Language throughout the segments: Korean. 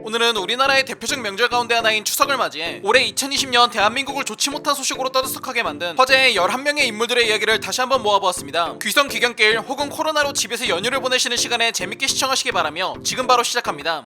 오늘은 우리나라의 대표적 명절 가운데 하나인 추석을 맞이해 올해 2020년 대한민국을 좋지 못한 소식으로 떠들썩하게 만든 화제의 11명의 인물들의 이야기를 다시 한번 모아보았습니다. 귀성 귀경길 혹은 코로나로 집에서 연휴를 보내시는 시간에 재밌게 시청하시기 바라며 지금 바로 시작합니다.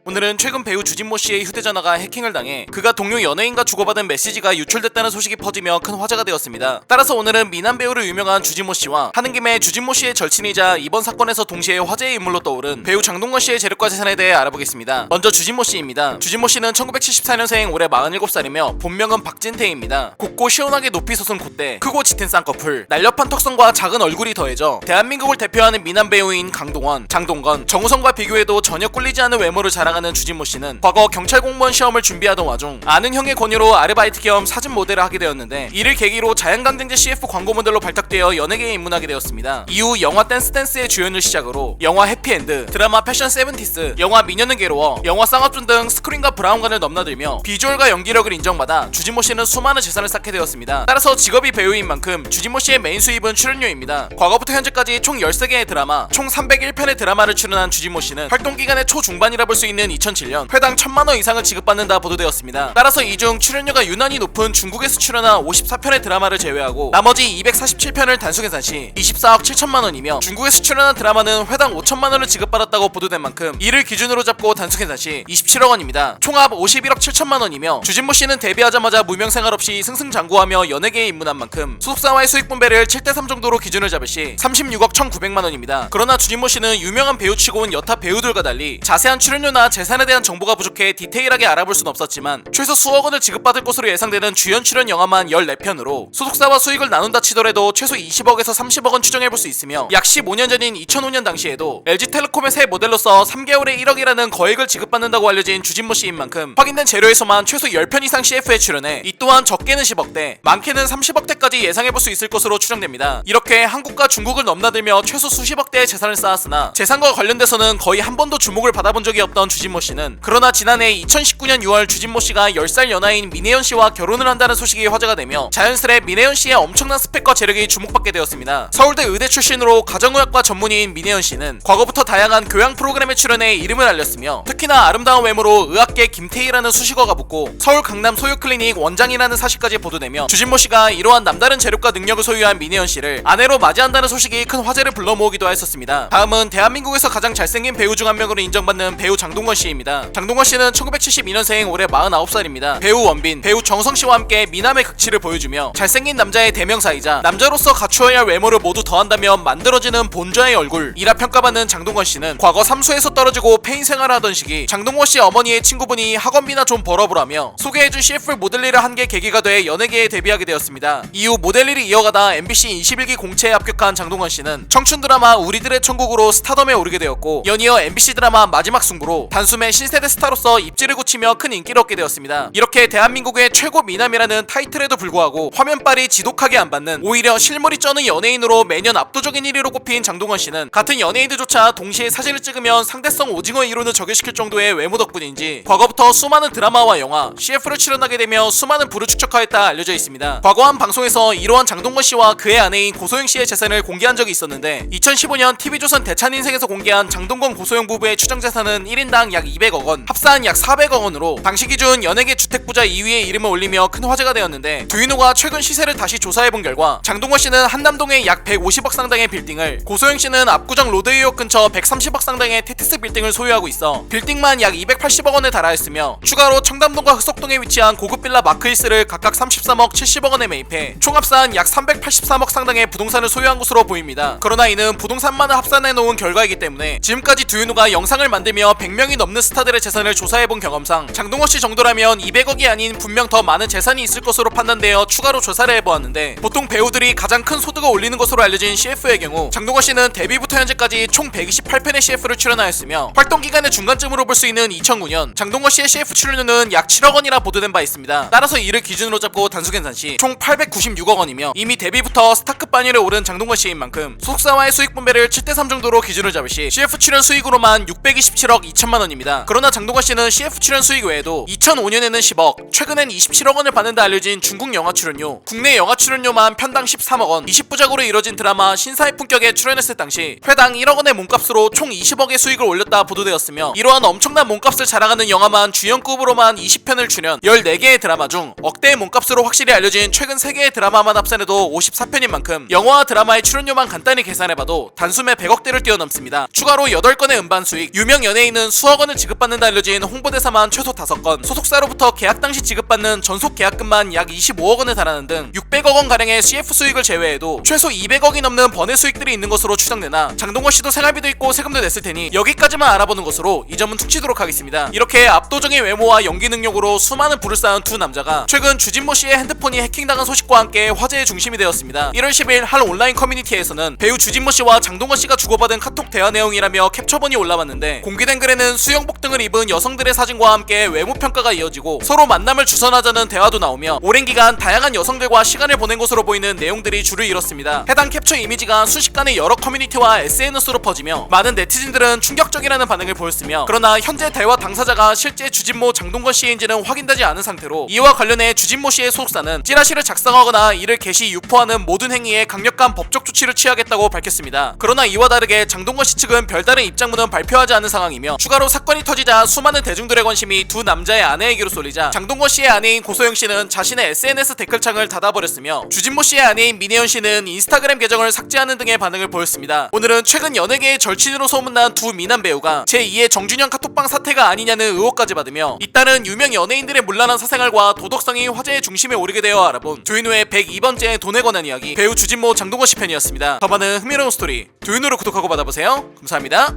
오늘은 최근 배우 주진모 씨의 휴대전화가 해킹을 당해 그가 동료 연예인과 주고받은 메시지가 유출됐다는 소식이 퍼지며 큰 화제가 되었습니다. 따라서 오늘은 미남 배우로 유명한 주진모 씨와 하는 김에 주진모 씨의 절친이자 이번 사건에서 동시에 화제의 인물로 떠오른 배우 장동건 씨의 재력과 재산에 대해 알아보겠습니다. 먼저 주진모 씨입니다. 주진모 씨는 1974년생 올해 47살이며 본명은 박진태입니다. 곱고 시원하게 높이 솟은 콧대, 크고 짙은 쌍꺼풀, 날렵한 턱선과 작은 얼굴이 더해져 대한민국을 대표하는 미남 배우인 강동원, 장동건, 정우성과 비교해도 전혀 꿀리지 않은 외모를 자랑하는 주진모 씨는 과거 경찰 공무원 시험을 준비하던 와중 아는 형의 권유로 아르바이트 겸 사진 모델을 하게 되었는데, 이를 계기로 자연강장제 CF 광고 모델로 발탁되어 연예계에 입문하게 되었습니다. 이후 영화 댄스의 주연을 시작으로 영화 해피엔드, 드라마 패션 세븐티스, 영화 미녀는 괴로워, 영화 쌍꺼풀 등 스크린과 브라운관을 넘나들며 비주얼과 연기력을 인정받아 주진모 씨는 수많은 재산을 쌓게 되었습니다. 따라서 직업이 배우인 만큼 주진모 씨의 메인 수입은 출연료입니다. 과거부터 현재까지 총 13개의 드라마, 총 301편의 드라마를 출연한 주진모 씨는 활동 기간의 초중반이라 볼 수 있는 2007년 회당 1000만원 이상을 지급받는다 보도되었습니다. 따라서 이 중 출연료가 유난히 높은 중국에서 출연한 54편의 드라마를 제외하고 나머지 247편을 단순계산 시 24억 7천만원이며, 중국에서 출연한 드라마는 회당 5천만원을 지급받았다고 보도된 만큼 이를 기준으로 잡고 단순계산 시 27억원입니다. 총합 51억 7천만원이며, 주진모 씨는 데뷔하자마자 무명생활 없이 승승장구하며 연예계에 입문한 만큼 소속사와의 수익 분배를 7대3 정도로 기준을 잡을 시 36억 1900만원입니다. 그러나 주진모 씨는 유명한 배우치고는 여타 배우들과 달리 자세한 출연료나 재산에 대한 정보가 부족해 디테일하게 알아볼 순 없었지만 최소 수억 원을 지급받을 것으로 예상되는 주연 출연 영화만 14편으로 소속사와 수익을 나눈다 치더라도 최소 20억에서 30억 원 추정해볼 수 있으며, 약 15년 전인 2005년 당시에도 LG텔레콤의 새 모델로서 3개월에 1억이라는 거액을 지급받는다고 알려진 주진모 씨인 만큼 확인된 재료에서만 최소 10편 이상 CF에 출연해 이 또한 적게는 10억대, 많게는 30억대까지 예상해볼 수 있을 것으로 추정됩니다. 이렇게 한국과 중국을 넘나들며 최소 수십억대의 재산을 쌓았으나 재산과 관련돼서는 거의 한 번도 주목을 받아본 적이 없던 주진모 씨는, 그러나 지난해 2019년 6월 주진모 씨가 10살 연하인 민혜연 씨와 결혼을 한다는 소식이 화제가 되며 자연스레 민혜연 씨의 엄청난 스펙과 재력이 주목받게 되었습니다. 서울대 의대 출신으로 가정의학과 전문의인 민혜연 씨는 과거부터 다양한 교양 프로그램에 출연해 이름을 알렸으며, 특히나 아름다운 외모로 의학계 김태희라는 수식어가 붙고 서울 강남 소유클리닉 원장이라는 사실까지 보도되며, 주진모 씨가 이러한 남다른 재력과 능력을 소유한 민혜연 씨를 아내로 맞이한다는 소식이 큰 화제를 불러모으기도 했었습니다. 다음은 대한민국에서 가장 잘생긴 배우 중 한 명으로 인정받는 배우 장동건 씨입니다. 장동건 씨는 1972년생 올해 49살입니다. 배우 원빈, 배우 정우성 씨와 함께 미남의 극치를 보여주며 잘생긴 남자의 대명사이자 남자로서 갖추어야 할 외모를 모두 더한다면 만들어지는 본좌의 얼굴이라 평가받는 장동건 씨는 과거 삼수에서 떨어지고 폐인 생활을 하던 시기 장동건 씨 어머니의 친구분이 학원비나 좀 벌어보라며 소개해준 CF 모델 일을 한 게 계기가 돼 연예계에 데뷔하게 되었습니다. 이후 모델 일을 이어가다 MBC 21기 공채에 합격한 장동건 씨는 청춘 드라마 우리들의 천국으로 스타덤에 오르게 되었고, 연이어 MBC 드라마 마지막 승부로 단숨에 신세대 스타로서 입지를 굳히며 큰 인기를 얻게 되었습니다. 이렇게 대한민국의 최고 미남이라는 타이틀에도 불구하고 화면빨이 지독하게 안 받는 오히려 실물이 쩌는 연예인으로 매년 압도적인 1위로 꼽힌 장동건 씨는 같은 연예인들조차 동시에 사진을 찍으면 상대성 오징어 이론을 적용시킬 정도의 외모 덕분인지 과거부터 수많은 드라마와 영화, CF를 출연하게 되며 수많은 부를 축적하였다 알려져 있습니다. 과거 한 방송에서 이러한 장동건 씨와 그의 아내인 고소영 씨의 재산을 공개한 적이 있었는데, 2015년 TV조선 대찬인생에서 공개한 장동건 고소영 부부의 추정 재산은 1인당 약 200억 원, 합산 약 400억 원으로 당시 기준 연예계 주택부자 2위에 이름을 올리며 큰 화제가 되었는데, 두인호가 최근 시세를 다시 조사해본 결과 장동건 씨는 한남동에 약 150억 상당의 빌딩을, 고소영 씨는 압구정 로드웨이역 근처 130억 상당의 테티스 빌딩을 소유하고 있어 빌딩만 약 280억 원에 달하였으며, 추가로 청담동과 흑석동에 위치한 고급 빌라 마크힐스를 각각 33억 70억 원에 매입해 총합산 약 383억 상당의 부동산을 소유한 것으로 보입니다. 그러나 이는 부동산만을 합산해놓은 결과이기 때문에 지금까지 두인호가 영상을 만들며 100명이 넘는 스타들의 재산을 조사해본 경험상 장동건 씨 정도라면 200억이 아닌 분명 더 많은 재산이 있을 것으로 판단되어 추가로 조사를 해보았는데, 보통 배우들이 가장 큰 소득을 올리는 것으로 알려진 CF의 경우 장동건 씨는 데뷔부터 현재까지 총 128편의 CF를 출연하였으며, 활동 기간의 중간쯤으로 볼 수 있는 2009년 장동건 씨의 CF 출연료는 약 7억 원이라 보도된 바 있습니다. 따라서 이를 기준으로 잡고 단순계산 시 총 896억 원이며, 이미 데뷔부터 스타급 반열에 오른 장동건 씨인 만큼 소속사와의 수익 분배를 7대3 정도로 기준을 잡을 시 CF 출연 수익으로만 627억 2천만 원입니다. 그러나 장동건 씨는 CF 출연 수익 외에도 2005년에는 10억, 최근엔 27억 원을 받는다 알려진 중국 영화 출연료, 국내 영화 출연료만 편당 13억 원, 20부작으로 이뤄진 드라마 신사의 품격에 출연했을 당시 회당 1억 원의 몸값으로 총 20억의 수익을 올렸다 보도되었으며, 이러한 엄청난 몸값을 자랑하는 영화만 주연급으로만 20편을 출연, 14개의 드라마 중 억대의 몸값으로 확실히 알려진 최근 3개의 드라마만 합산해도 54편인 만큼 영화와 드라마의 출연료만 간단히 계산해봐도 단숨에 100억대를 뛰어넘습니다. 추가로 8건의 음반 수익, 유명 연예인은 수억 원을 지급받는다 알려진 홍보대사만 최소 5건, 소속사로부터 계약 당시 지급받는 전속 계약금만 약 25억 원에 달하는 등 600억 원 가량의 CF 수익을 제외해도 최소 200억이 넘는 번외 수익들이 있는 것으로 추정되나, 장동건 씨도 생활비도 있고 세금도 냈을 테니 여기까지만 알아보는 것으로 이 점은 퉁치도록 하겠습니다. 이렇게 압도적인 외모와 연기 능력으로 수많은 부를 쌓은 두 남자가 최근 주진모 씨의 핸드폰이 해킹당한 소식과 함께 화제의 중심이 되었습니다. 1월 10일 한 온라인 커뮤니티에서는 배우 주진모 씨와 장동건 씨가 주고받은 카톡 대화 내용이라며 캡처본이 올라왔는데, 공개된 글에는 수영복 등을 입은 여성들의 사진과 함께 외모 평가가 이어지고 서로 만남을 주선하자는 대화도 나오며 오랜 기간 다양한 여성들과 시간을 보낸 것으로 보이는 내용들이 줄을 이뤘습니다. 해당 캡처 이미지가 순식간에 여러 커뮤니티와 SNS로 퍼지며 많은 네티즌들은 충격적이라는 반응을 보였으며, 그러나 현재 대화 당사자가 실제 주진모 장동건 씨인지는 확인되지 않은 상태로 이와 관련해 주진모 씨의 소속사는 찌라시를 작성하거나 이를 게시 유포하는 모든 행위에 강력한 법적 조치를 취하겠다고 밝혔습니다. 그러나 이와 다르게 장동건 씨 측은 별다른 입장문은 발표하지 않은 상황이며, 추가로 사건이 터지자 수많은 대중들의 관심이 두 남자의 아내에게로 쏠리자 장동건 씨의 아내인 고소영 씨는 자신의 SNS 댓글창을 닫아버렸으며, 주진모 씨의 아내인 민혜연 씨는 인스타그램 계정을 삭제하는 등의 반응을 보였습니다. 오늘은 최근 연예계의 절친으로 소문난 두 미남 배우가 제2의 정준영 카톡방 사태가 아니냐는 의혹까지 받으며, 잇따른 유명 연예인들의 문란한 사생활과 도덕성이 화제의 중심에 오르게 되어 알아본 조인호의 102번째 돈에 관한 이야기, 배우 주진모 장동건 씨 편이었습니다. 더 많은 흥미로운 스토리 조인호를 구독하고 받아보세요. 감사합니다.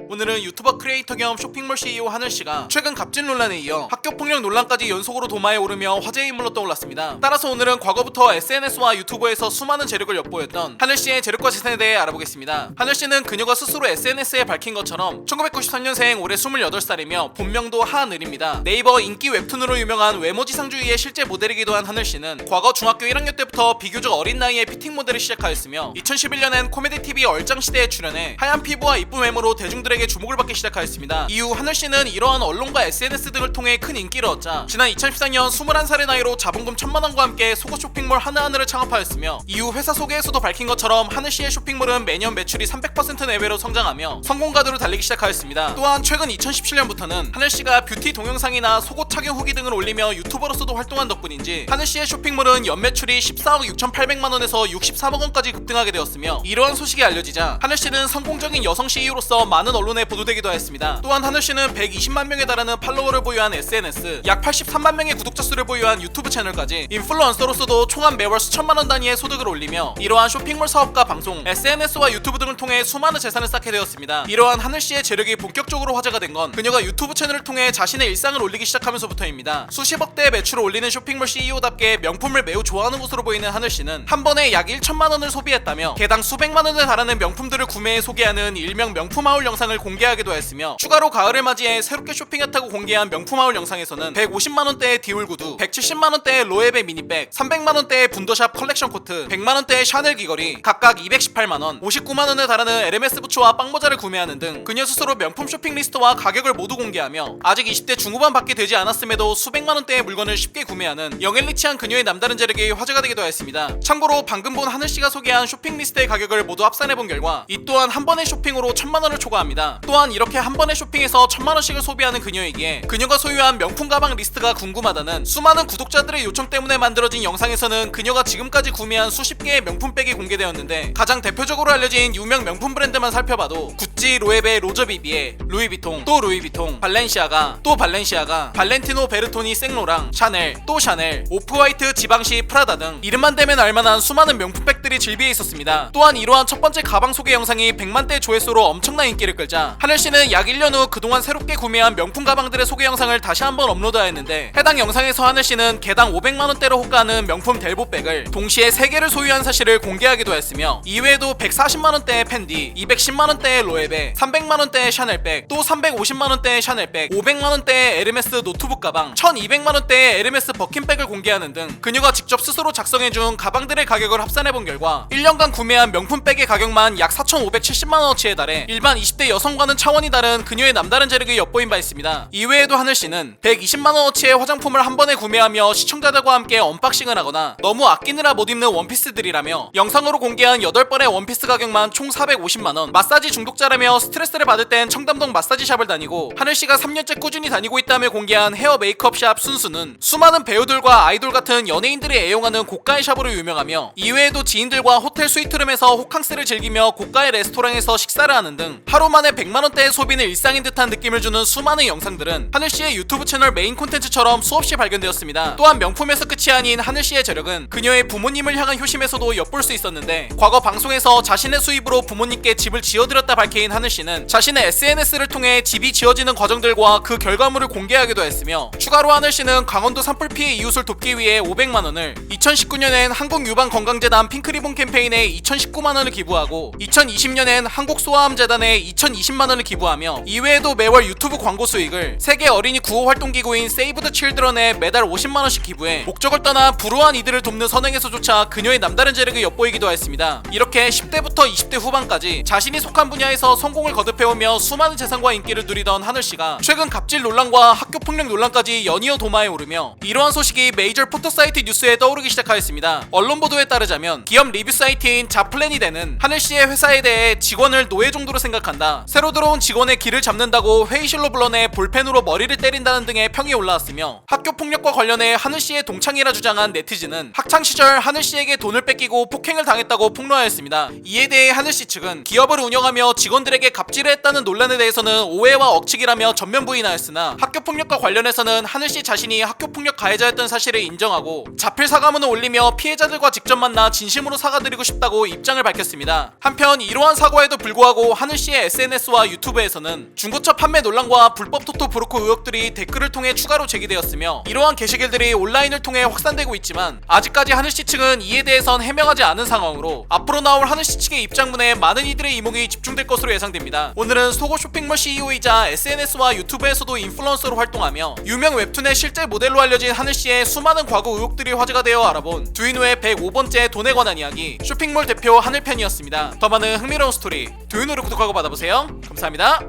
오늘은 유튜버 크리에이터 겸 쇼핑몰 CEO 하늘씨가 최근 갑질 논란에 이어 학교폭력 논란까지 연속으로 도마에 오르며 화제의 인물로 떠올랐습니다. 따라서 오늘은 과거부터 SNS와 유튜브에서 수많은 재력을 엿보였던 하늘씨의 재력과 재산에 대해 알아보겠습니다. 하늘씨는 그녀가 스스로 SNS에 밝힌 것처럼 1993년생 올해 28살이며 본명도 하늘입니다. 네이버 인기 웹툰으로 유명한 외모지상주의의 실제 모델이기도 한 하늘씨는 과거 중학교 1학년 때부터 비교적 어린 나이에 피팅 모델을 시작하였으며 2011년엔 코미디TV 얼짱시대에 출연해 하얀 피부와 이쁜 외모로 대중들에게 주목을 받기 시작하였습니다. 이후 하늘씨는 이러한 언론과 SNS 등을 통해 큰 인기를 얻자 지난 2014년 21살의 나이로 자본금 1000만원과 함께 속옷 쇼핑몰 하늘하늘을 창업하였으며, 이후 회사 소개에서도 밝힌 것처럼 하늘씨의 쇼핑몰은 매년 매출이 300% 내외로 성장하며 성공 가도를 달리기 시작하였습니다. 또한 최근 2017년부터는 하늘씨가 뷰티 동영상이나 속옷 착용 후기 등을 올리며 유튜버로서도 활동한 덕분인지 하늘씨의 쇼핑몰은 연매출이 14억 6,800만원에서 63억원까지 급등하게 되었으며, 이러한 소식이 알려지자 하늘씨는 성공적인 여성 CEO로서 많은 언론에 보도되기도 했습니다. 또한 하늘씨는 120만 명에 달하는 팔로워를 보유한 SNS, 약 83만 명의 구독자 수를 보유한 유튜브 채널까지 인플루언서로서도 총합 매월 수천만원 단위의 소득을 올리며 이러한 쇼핑몰 사업과 방송, SNS와 유튜브 등을 통해 수많은 재산을 쌓게 되었습니다. 이러한 하늘씨의 재력이 본격적으로 화제가 된 건 그녀가 유튜브 채널을 통해 자신의 일상을 올리기 시작하면서부터입니다. 수십억대의 매출을 올리는 쇼핑몰 CEO답게 명품을 매우 좋아하는 것으로 보이는 하늘씨는 한 번에 약 1천만원을 소비했다며 개당 수백만원에 달하는 명품들을 구매해 소개하는 일명 명품하울 영상을 공개하기도 했으며, 추가로 가을을 맞이해 새롭게 쇼핑했다고 공개한 명품하울 영상에서는 150만원대의 디올 구두, 170만원대의 로에베 미니백, 300만원대의 분더샵 컬렉션 코트, 100만원대의 샤넬 귀걸이, 각각 218만원, 59만원에 달하는 에르메스 부츠와 빵모자를 구매하는 등 그녀 스스로 명품 쇼핑 리스트와 가격을 모두 공개하며 아직 20대 중후반밖에 되지 않았음에도 수백만원대의 물건을 쉽게 구매하는 영앤리치한 그녀의 남다른 재력이 화제가 되기도 했습니다. 참고로 방금 본 하늘씨가 소개한 쇼핑 리스트의 가격을 모두 합산해본 결과 이 또한 한 번의 쇼핑으로 1000만원을 초과합니다. 또한 이렇게 한 번의 쇼핑에서 1000만원씩을 소비하는 그녀에게 그녀가 소유한 명품 가방 리스트가 궁금하다는 수많은 구독자들의 요청 때문에 만들어진 영상에서는 그녀가 지금까지 구매한 수십 개의 명품백이 공개되었는데, 가장 대표적으로 알려진 유명 명품 브랜드만 살펴봐도 구찌, 로에베, 로저비비에, 루이비통, 또 루이비통, 발렌시아가, 또 발렌시아가, 발렌티노, 베르토니, 생로랑, 샤넬, 또 샤넬, 오프화이트, 지방시, 프라다 등 이름만 대면 알만한 수많은 명품백들이 질비해 있었습니다. 또한 이러한 첫 번째 가방 소개 영상이 100만대 조회수로 엄청난 인기를 끌자 하늘씨는 약 1년 후 그동안 새롭게 구매한 명품 가방들의 소개 영상을 다시 한번 업로드하였는데, 해당 영상에서 하늘씨는 개당 500만원대로 호가하는 명품 델보백을 동시에 3개를 소유한 사실을 공개하기도 했으며, 이외에도 140만원대의 팬디, 210만원대의 로에베, 웹에 300만원대의 샤넬백, 또 350만원대의 샤넬백, 500만원대의 에르메스 노트북 가방, 1200만원대의 에르메스 버킨백을 공개하는 등 그녀가 직접 스스로 작성해준 가방들의 가격을 합산해본 결과 1년간 구매한 명품백의 가격만 약 4,570만원어치에 달해 일반 20대 여성과는 차원이 다른 그녀의 남다른 재력이 엿보인 바 있습니다. 이외에도 하늘씨는 120만원어치의 화장품을 한 번에 구매하며 시청자들과 함께 언박싱을 하거나 너무 아끼느라 못 입는 원피스들이라며 영상으로 공개한 8벌의 원피스 가격만 총 450만원, 마사지 중독자라며 스트레스를 받을 땐 청담동 마사지샵을 다니고 하늘씨가 3년째 꾸준히 다니고 있다며 공개한 헤어 메이크업샵 순수는 수많은 배우들과 아이돌 같은 연예인들이 애용하는 고가의 샵으로 유명하며 이외에도 지인들과 호텔 스위트룸에서 호캉스를 즐기며 고가의 레스토랑에서 식사를 하는 등 하루 만에 100만원대의 소비는 일상인 듯한 느낌을 주는 수많은 영상들은 하늘씨의 유튜브 채널 메인 콘텐츠처럼 수없이 발견되었습니다. 또한 명품에서 끝이 아닌 하늘씨의 재력은 그녀의 부모님을 향한 효심에서도 엿볼 수 있었는데, 과거 방송에서 자신의 수입으로 부모님께 집을 지어드렸다 밝힌 하늘씨는 자신의 SNS를 통해 집이 지어지는 과정들과 그 결과물을 공개하기도 했으며, 추가로 하늘씨는 강원도 산불 피해 이웃을 돕기 위해 500만원을, 2019년엔 한국유방건강재단 핑크리본 캠페인에 2019만원을 기부하고 2020년엔 한국소아암재단에 2020만원을 기부하며 이외에도 매월 유튜브 광고 수익을 세계 어린이 구호 활동기구인 세이브 더 칠드런에 매달 50만원씩 기부해 목적을 떠나 불우한 이들을 돕는 선행에서조차 그녀의 남다른 재력이 엿보이기도 했습니다. 이렇게 10대부터 20대 후반까지 자신이 속한 분야에서 성공을 거듭해오며 수많은 재산과 인기를 누리던 하늘씨가 최근 갑질 논란과 학교폭력 논란까지 연이어 도마에 오르며 이러한 소식이 메이저 포토사이트 뉴스에 떠오르기 시작하였습니다. 언론 보도에 따르자면 기업 리뷰 사이트인 자플래닛에는 하늘씨의 회사에 대해 직원을 노예 정도로 생각한다, 새로 들어온 직원의 길을 잡는다고 회의실로 불러내 볼펜으로 머리를 때린다는 등의 평이 올라왔으며, 학교폭력과 관련해 하늘씨의 동창이라 주장한 네티즌은 학창시절 하늘씨에게 돈을 뺏기고 폭행을 당했다고 폭로하였습니다. 이에 대해 하늘씨 측은 기업을 운영하며 직원들에게 갑질을 했다는 논란에 대해서는 오해와 억측이라며 전면 부인하였으나, 학교폭력과 관련해서는 하늘씨 자신이 학교폭력 가해자였던 사실을 인정하고 자필 사과문을 올리며 피해자들과 직접 만나 진심으로 사과드리고 싶다고 입장을 밝혔습니다. 한편 이러한 사과에도 불구하고 하늘씨의 SNS와 유튜브에서는 중고차 판매 논란과 불법 토토 브로커 의혹들이 댓글을 통해 추가로 제기되었으며, 이러한 게시글들이 온라인을 통해 확산되고 있지만 아직까지 하늘씨 측은 이에 대해선 해명하지 않은 상황으로 앞으로 나올 하늘씨 측의 입장문에 많은 이들의 이목이 집중될 것으로 예상됩니다. 오늘은 속옷 쇼핑몰 CEO이자 SNS와 유튜브에서도 인플루언서로 활동하며 유명 웹툰의 실제 모델로 알려진 하늘씨의 수많은 과거 의혹들이 화제가 되어 알아본 두인우의 105번째 돈에 관한 이야기, 쇼핑몰 대표 하늘편이었습니다. 더 많은 흥미로운 스토리 두인우를 구독하고 받아보세요. 감사합니다.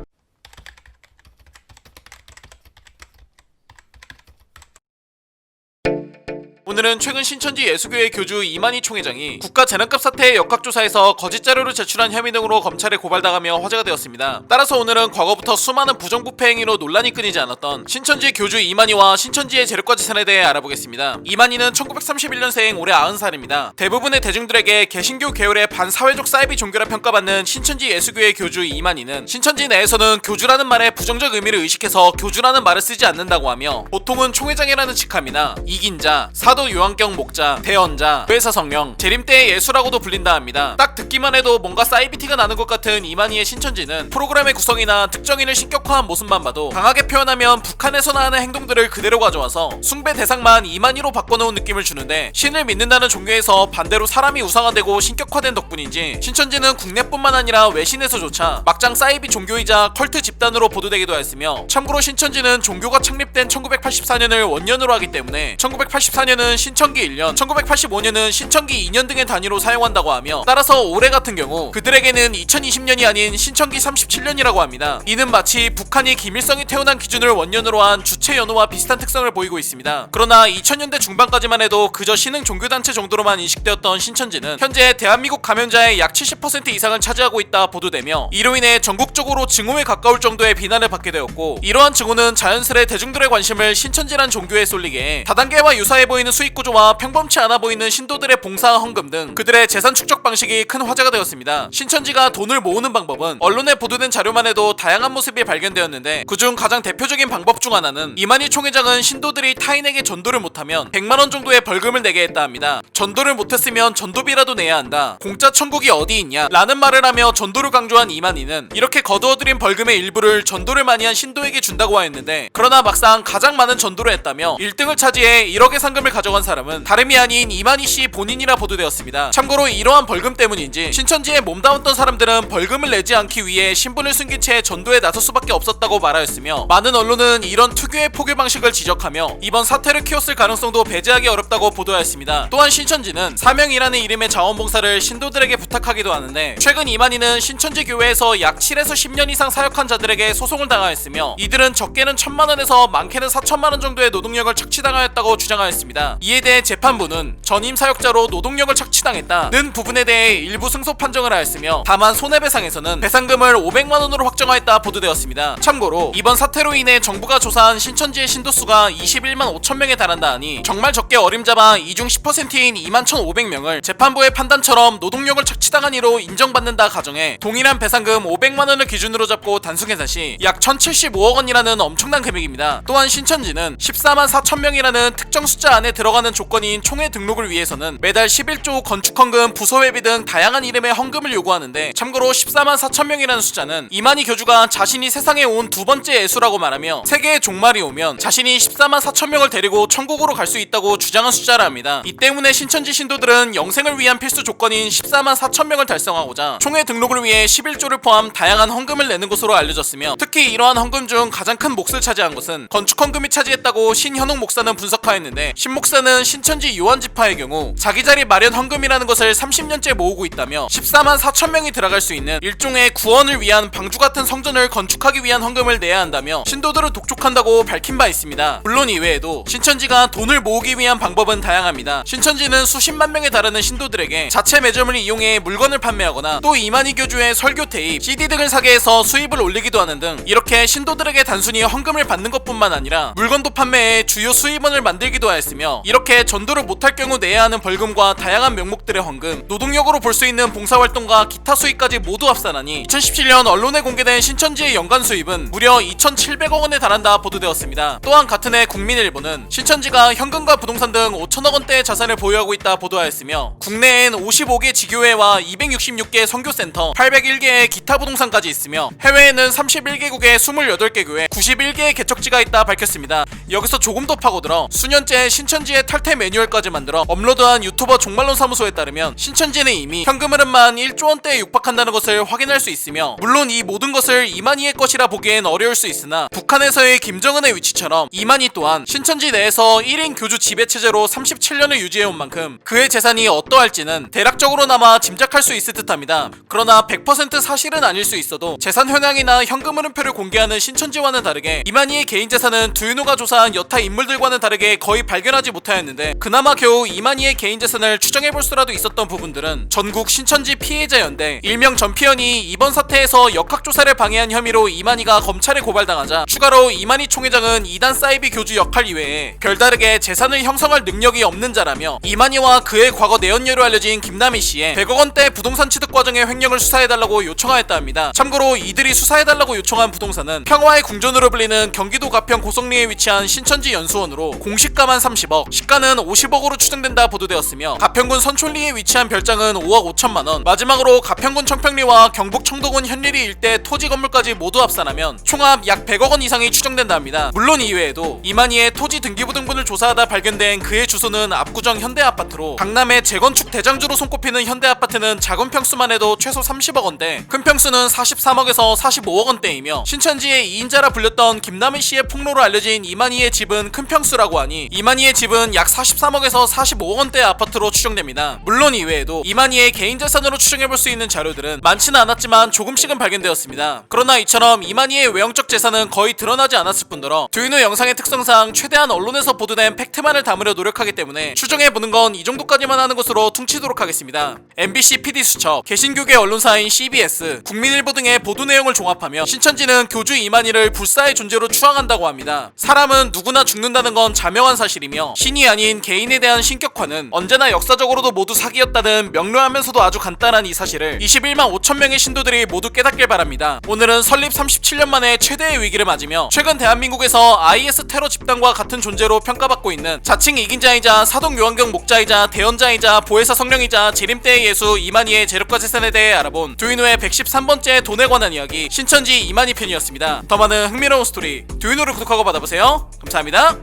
오늘은 최근 신천지 예수교회 교주 이만희 총회장이 국가재난급 사태 역학조사에서 거짓 자료를 제출한 혐의 등으로 검찰에 고발당하며 화제가 되었습니다. 따라서 오늘은 과거부터 수많은 부정부패 행위로 논란이 끊이지 않았던 신천지 교주 이만희와 신천지의 재력과 재산에 대해 알아보겠습니다. 이만희는 1931년생, 올해 90살입니다. 대부분의 대중들에게 개신교 계열의 반사회적 사이비 종교라 평가받는 신천지 예수교회 교주 이만희는 신천지 내에서는 교주라는 말에 부정적 의미를 의식해서 교주라는 말을 쓰지 않는다고 하며, 보통은 총회장이라는 직함이나 이긴자, 사도 요한경 목자, 대언자, 회사 성령, 재림대의 예수라고도 불린다 합니다. 딱 듣기만 해도 뭔가 사이비티가 나는 것 같은 이만희의 신천지는 프로그램의 구성이나 특정인을 신격화한 모습만 봐도 강하게 표현하면 북한에서나 하는 행동들을 그대로 가져와서 숭배 대상만 이만희로 바꿔놓은 느낌을 주는데, 신을 믿는다는 종교에서 반대로 사람이 우상화되고 신격화된 덕분인지 신천지는 국내뿐만 아니라 외신에서조차 막장 사이비 종교이자 컬트 집단으로 보도되기도 했으며, 참고로 신천지는 종교가 창립된 1984년을 원년으로 하기 때문에 1984년은 신천기 1년, 1985년은 신천기 2년 등의 단위로 사용한다고 하며, 따라서 올해 같은 경우 그들에게는 2020년이 아닌 신천기 37년이라고 합니다. 이는 마치 북한이 김일성이 태어난 기준을 원년으로 한 주체 연호와 비슷한 특성을 보이고 있습니다. 그러나 2000년대 중반까지만 해도 그저 신흥 종교단체 정도로만 인식되었던 신천지는 현재 대한민국 감염자의 약 70% 이상을 차지하고 있다 보도되며, 이로 인해 전국적으로 증오에 가까울 정도의 비난을 받게 되었고, 이러한 증오는 자연스레 대중들의 관심을 신천지란 종교에 쏠리게 다단계와 유사해 보이는 수익 구조와 평범치 않아 보이는 신도들의 봉사 헌금 등 그들의 재산 축적 방식이 큰 화제가 되었습니다. 신천지가 돈을 모으는 방법은 언론에 보도된 자료만 해도 다양한 모습이 발견되었는데, 그중 가장 대표적인 방법 중 하나는 이만희 총회장은 신도들이 타인에게 전도를 못하면 100만원 정도의 벌금을 내게 했다 합니다. 전도를 못했으면 전도비라도 내야 한다, 공짜 천국이 어디 있냐 라는 말을 하며 전도를 강조한 이만희는 이렇게 거두어들인 벌금의 일부를 전도를 많이 한 신도에게 준다고 하였는데, 그러나 막상 가장 많은 전도를 했다며 1등을 차지해 1억의 상금을 가져 가져간 사람은 다름이 아닌 이만희 씨 본인이라 보도되었습니다. 참고로 이러한 벌금 때문인지 신천지에 몸담았던 사람들은 벌금을 내지 않기 위해 신분을 숨긴 채 전도에 나설 수밖에 없었다고 말하였으며, 많은 언론은 이런 특유의 포교 방식을 지적하며 이번 사태를 키웠을 가능성도 배제하기 어렵다고 보도하였습니다. 또한 신천지는 사명이라는 이름의 자원봉사를 신도들에게 부탁하기도 하는데, 최근 이만희는 신천지 교회에서 약 7에서 10년 이상 사역한 자들에게 소송을 당하였으며, 이들은 적게는 1000만원에서 많게는 4000만원 정도의 노동력을 착취당하였다고 주장하였습니다. 이에 대해 재판부는 전임 사역자로 노동력을 착취당했다는 부분에 대해 일부 승소 판정을 하였으며, 다만 손해배상에서는 배상금을 500만원으로 확정하였다 보도되었습니다. 참고로 이번 사태로 인해 정부가 조사한 신천지의 신도수가 21만 5천명에 달한다 하니 정말 적게 어림잡아 이중 10%인 21,500명을 재판부의 판단처럼 노동력을 착취당한 이로 인정받는다 가정해 동일한 배상금 500만원을 기준으로 잡고 단순계산 시 약 1075억원이라는 엄청난 금액입니다. 또한 신천지는 14만 4천명이라는 특정 숫자 안에 들어가는 조건인 총회 등록을 위해서는 매달 11조 건축헌금, 부서회비 등 다양한 이름의 헌금을 요구하는데, 참고로 14만 4천명이라는 숫자는 이만희 교주가 자신이 세상에 온 두 번째 예수라고 말하며 세계의 종말이 오면 자신이 14만 4천명을 데리고 천국으로 갈 수 있다고 주장한 숫자라 합니다. 이 때문에 신천지 신도들은 영생을 위한 필수 조건인 14만 4천명을 달성하고자 총회 등록을 위해 11조를 포함 다양한 헌금을 내는 것으로 알려졌으며, 특히 이러한 헌금 중 가장 큰 몫을 차지한 것은 건축헌금이 차지했다고 신현옥 목사는 분석하였는데, 신 목사는 신천지 요한지파의 경우 자기 자리 마련 헌금이라는 것을 30년째 모으고 있다며 14만 4천명이 들어갈 수 있는 일종의 구원을 위한 방주 같은 성전을 건축하기 위한 헌금을 내야 한다며 신도들을 독촉한다고 밝힌 바 있습니다. 물론 이외에도 신천지가 돈을 모으기 위한 방법은 다양합니다. 신천지는 수십만 명에 달하는 신도들에게 자체 매점을 이용해 물건을 판매하거나 또 이만희 교주의 설교 테이프, CD 등을 사게 해서 수입을 올리기도 하는 등, 이렇게 신도들에게 단순히 헌금을 받는 것뿐만 아니라 물건도 판매해 주요 수입원을 만들기도 하였으며, 이렇게 전도를 못할 경우 내야 하는 벌금과 다양한 명목들의 헌금, 노동력으로 볼 수 있는 봉사활동과 기타 수입까지 모두 합산하니 2017년 언론에 공개된 신천지의 연간 수입은 무려 2,700억원에 달한다 보도되었습니다. 또한 같은 해 국민일보는 신천지가 현금과 부동산 등 5천억원대의 자산을 보유하고 있다 보도하였으며, 국내엔 55개 지교회와 266개 선교센터, 801개의 기타 부동산까지 있으며 해외에는 31개국에 28개 교회, 91개의 개척지가 있다 밝혔습니다. 여기서 조금 더 파고들어 수년째 신천지의 탈퇴 매뉴얼까지 만들어 업로드한 유튜버 종말론 사무소에 따르면 신천지는 이미 현금 흐름만 1조원대에 육박한다는 것을 확인할 수 있으며, 물론 이 모든 것을 이만희의 것이라 보기엔 어려울 수 있으나 북한에서의 김정은의 위치처럼 이만희 또한 신천지 내에서 1인 교주 지배체제로 37년을 유지해온 만큼 그의 재산이 어떠할지는 대략적으로나마 짐작할 수 있을 듯합니다. 그러나 100% 사실은 아닐 수 있어도 재산 현황이나 현금 흐름표를 공개하는 신천지와는 다르게 이만희의 개인 재산은 두윤호가 조사한 여타 인물들과는 다르게 거의 발견하지 못하였는데, 그나마 겨우 이만희의 개인 재산을 추정해볼 수라도 있었던 부분들은 전국 신천지 피해자연대 일명 전피연이 이번 사태에서 역학조사를 방해한 혐의로 이만희가 검찰에 고발당하자, 추가로 이만희 총회장은 이단 사이비 교주 역할 이외에 별다르게 재산을 형성할 능력이 없는 자라며, 이만희와 그의 과거 내연녀로 알려진 김남희 씨의 100억원대 부동산 취득 과정의 횡령을 수사해달라고 요청하였다 합니다. 참고로 이들이 수사해달라고 요청한 부동산은 평화의 궁전으로 불리는 경기도 가평 고성리에 위치한 신천지 연수원으로 공시가만 30억, 시가는 50억으로 추정된다 보도되었으며, 가평군 선촌리에 위치한 별장은 5억 5천만원, 마지막으로 가평군 청평리와 경북 청도군 현리리 일대 토지 건물까지 모두 합산하면 총합 약 100억원 이상이 추정된다 합니다. 물론 이외에도 이만희의 토지 등기부 등본을 조사하다 발견된 그의 주소는 압구정 현대아파트로, 강남의 재건축 대장주로 손꼽히는 현대아파트는 작은 평수만 해도 최소 30억원대, 큰 평수는 43억에서 45억원대이며 신천지의 2인자라 불렸던 김남희 씨의 폭로로 알려진 이만희의 집은 큰 평수라고 하니 이만희의 집은 약 43억에서 45억원대의 아파트로 추정됩니다. 물론 이외에도 이만희의 개인 재산으로 추정해볼 수 있는 자료들은 많지는 않았지만 조금씩은 발견되었습니다. 그러나 이처럼 이만희의 외형적 재산은 거의 드러나지 않았을 뿐더러 두윤호 영상의 특성상 최대한 언론에서 보도된 팩트만을 담으려 노력하기 때문에 추정해보는 건 이 정도까지만 하는 것으로 퉁치도록 하겠습니다. MBC PD수첩, 개신교계 언론사인 CBS, 국민일보 등의 보도 내용을 종합하며 신천지는 교주 이만희를 불사의 존재로 추앙한다고 합니다. 사람은 누구나 죽는다는 건 자명한 사실이며 신이 아닌 개인에 대한 신격화는 언제나 역사적으로도 모두 사기였다는 명료하면서도 아주 간단한 이 사실을 21만 5천명의 신도들이 모두 깨닫길 바랍니다. 오늘은 설립 37년 만에 최대의 위기를 맞으며 최근 대한민국에서 IS 테러 집단과 같은 존재로 평가받고 있는 자칭 이긴자이자 사동 요한경 목자이자 대언자이자 보혜사 성령이자 재림때의 예수 이만희의 재력과 재산에 대해 알아본 두윤호의 113번째 돈에 관한 이야기, 신천지 이만희 편이었습니다. 더 많은 흥미로운 스토리 두윤호를 구독하고 받아보세요. 감사합니다.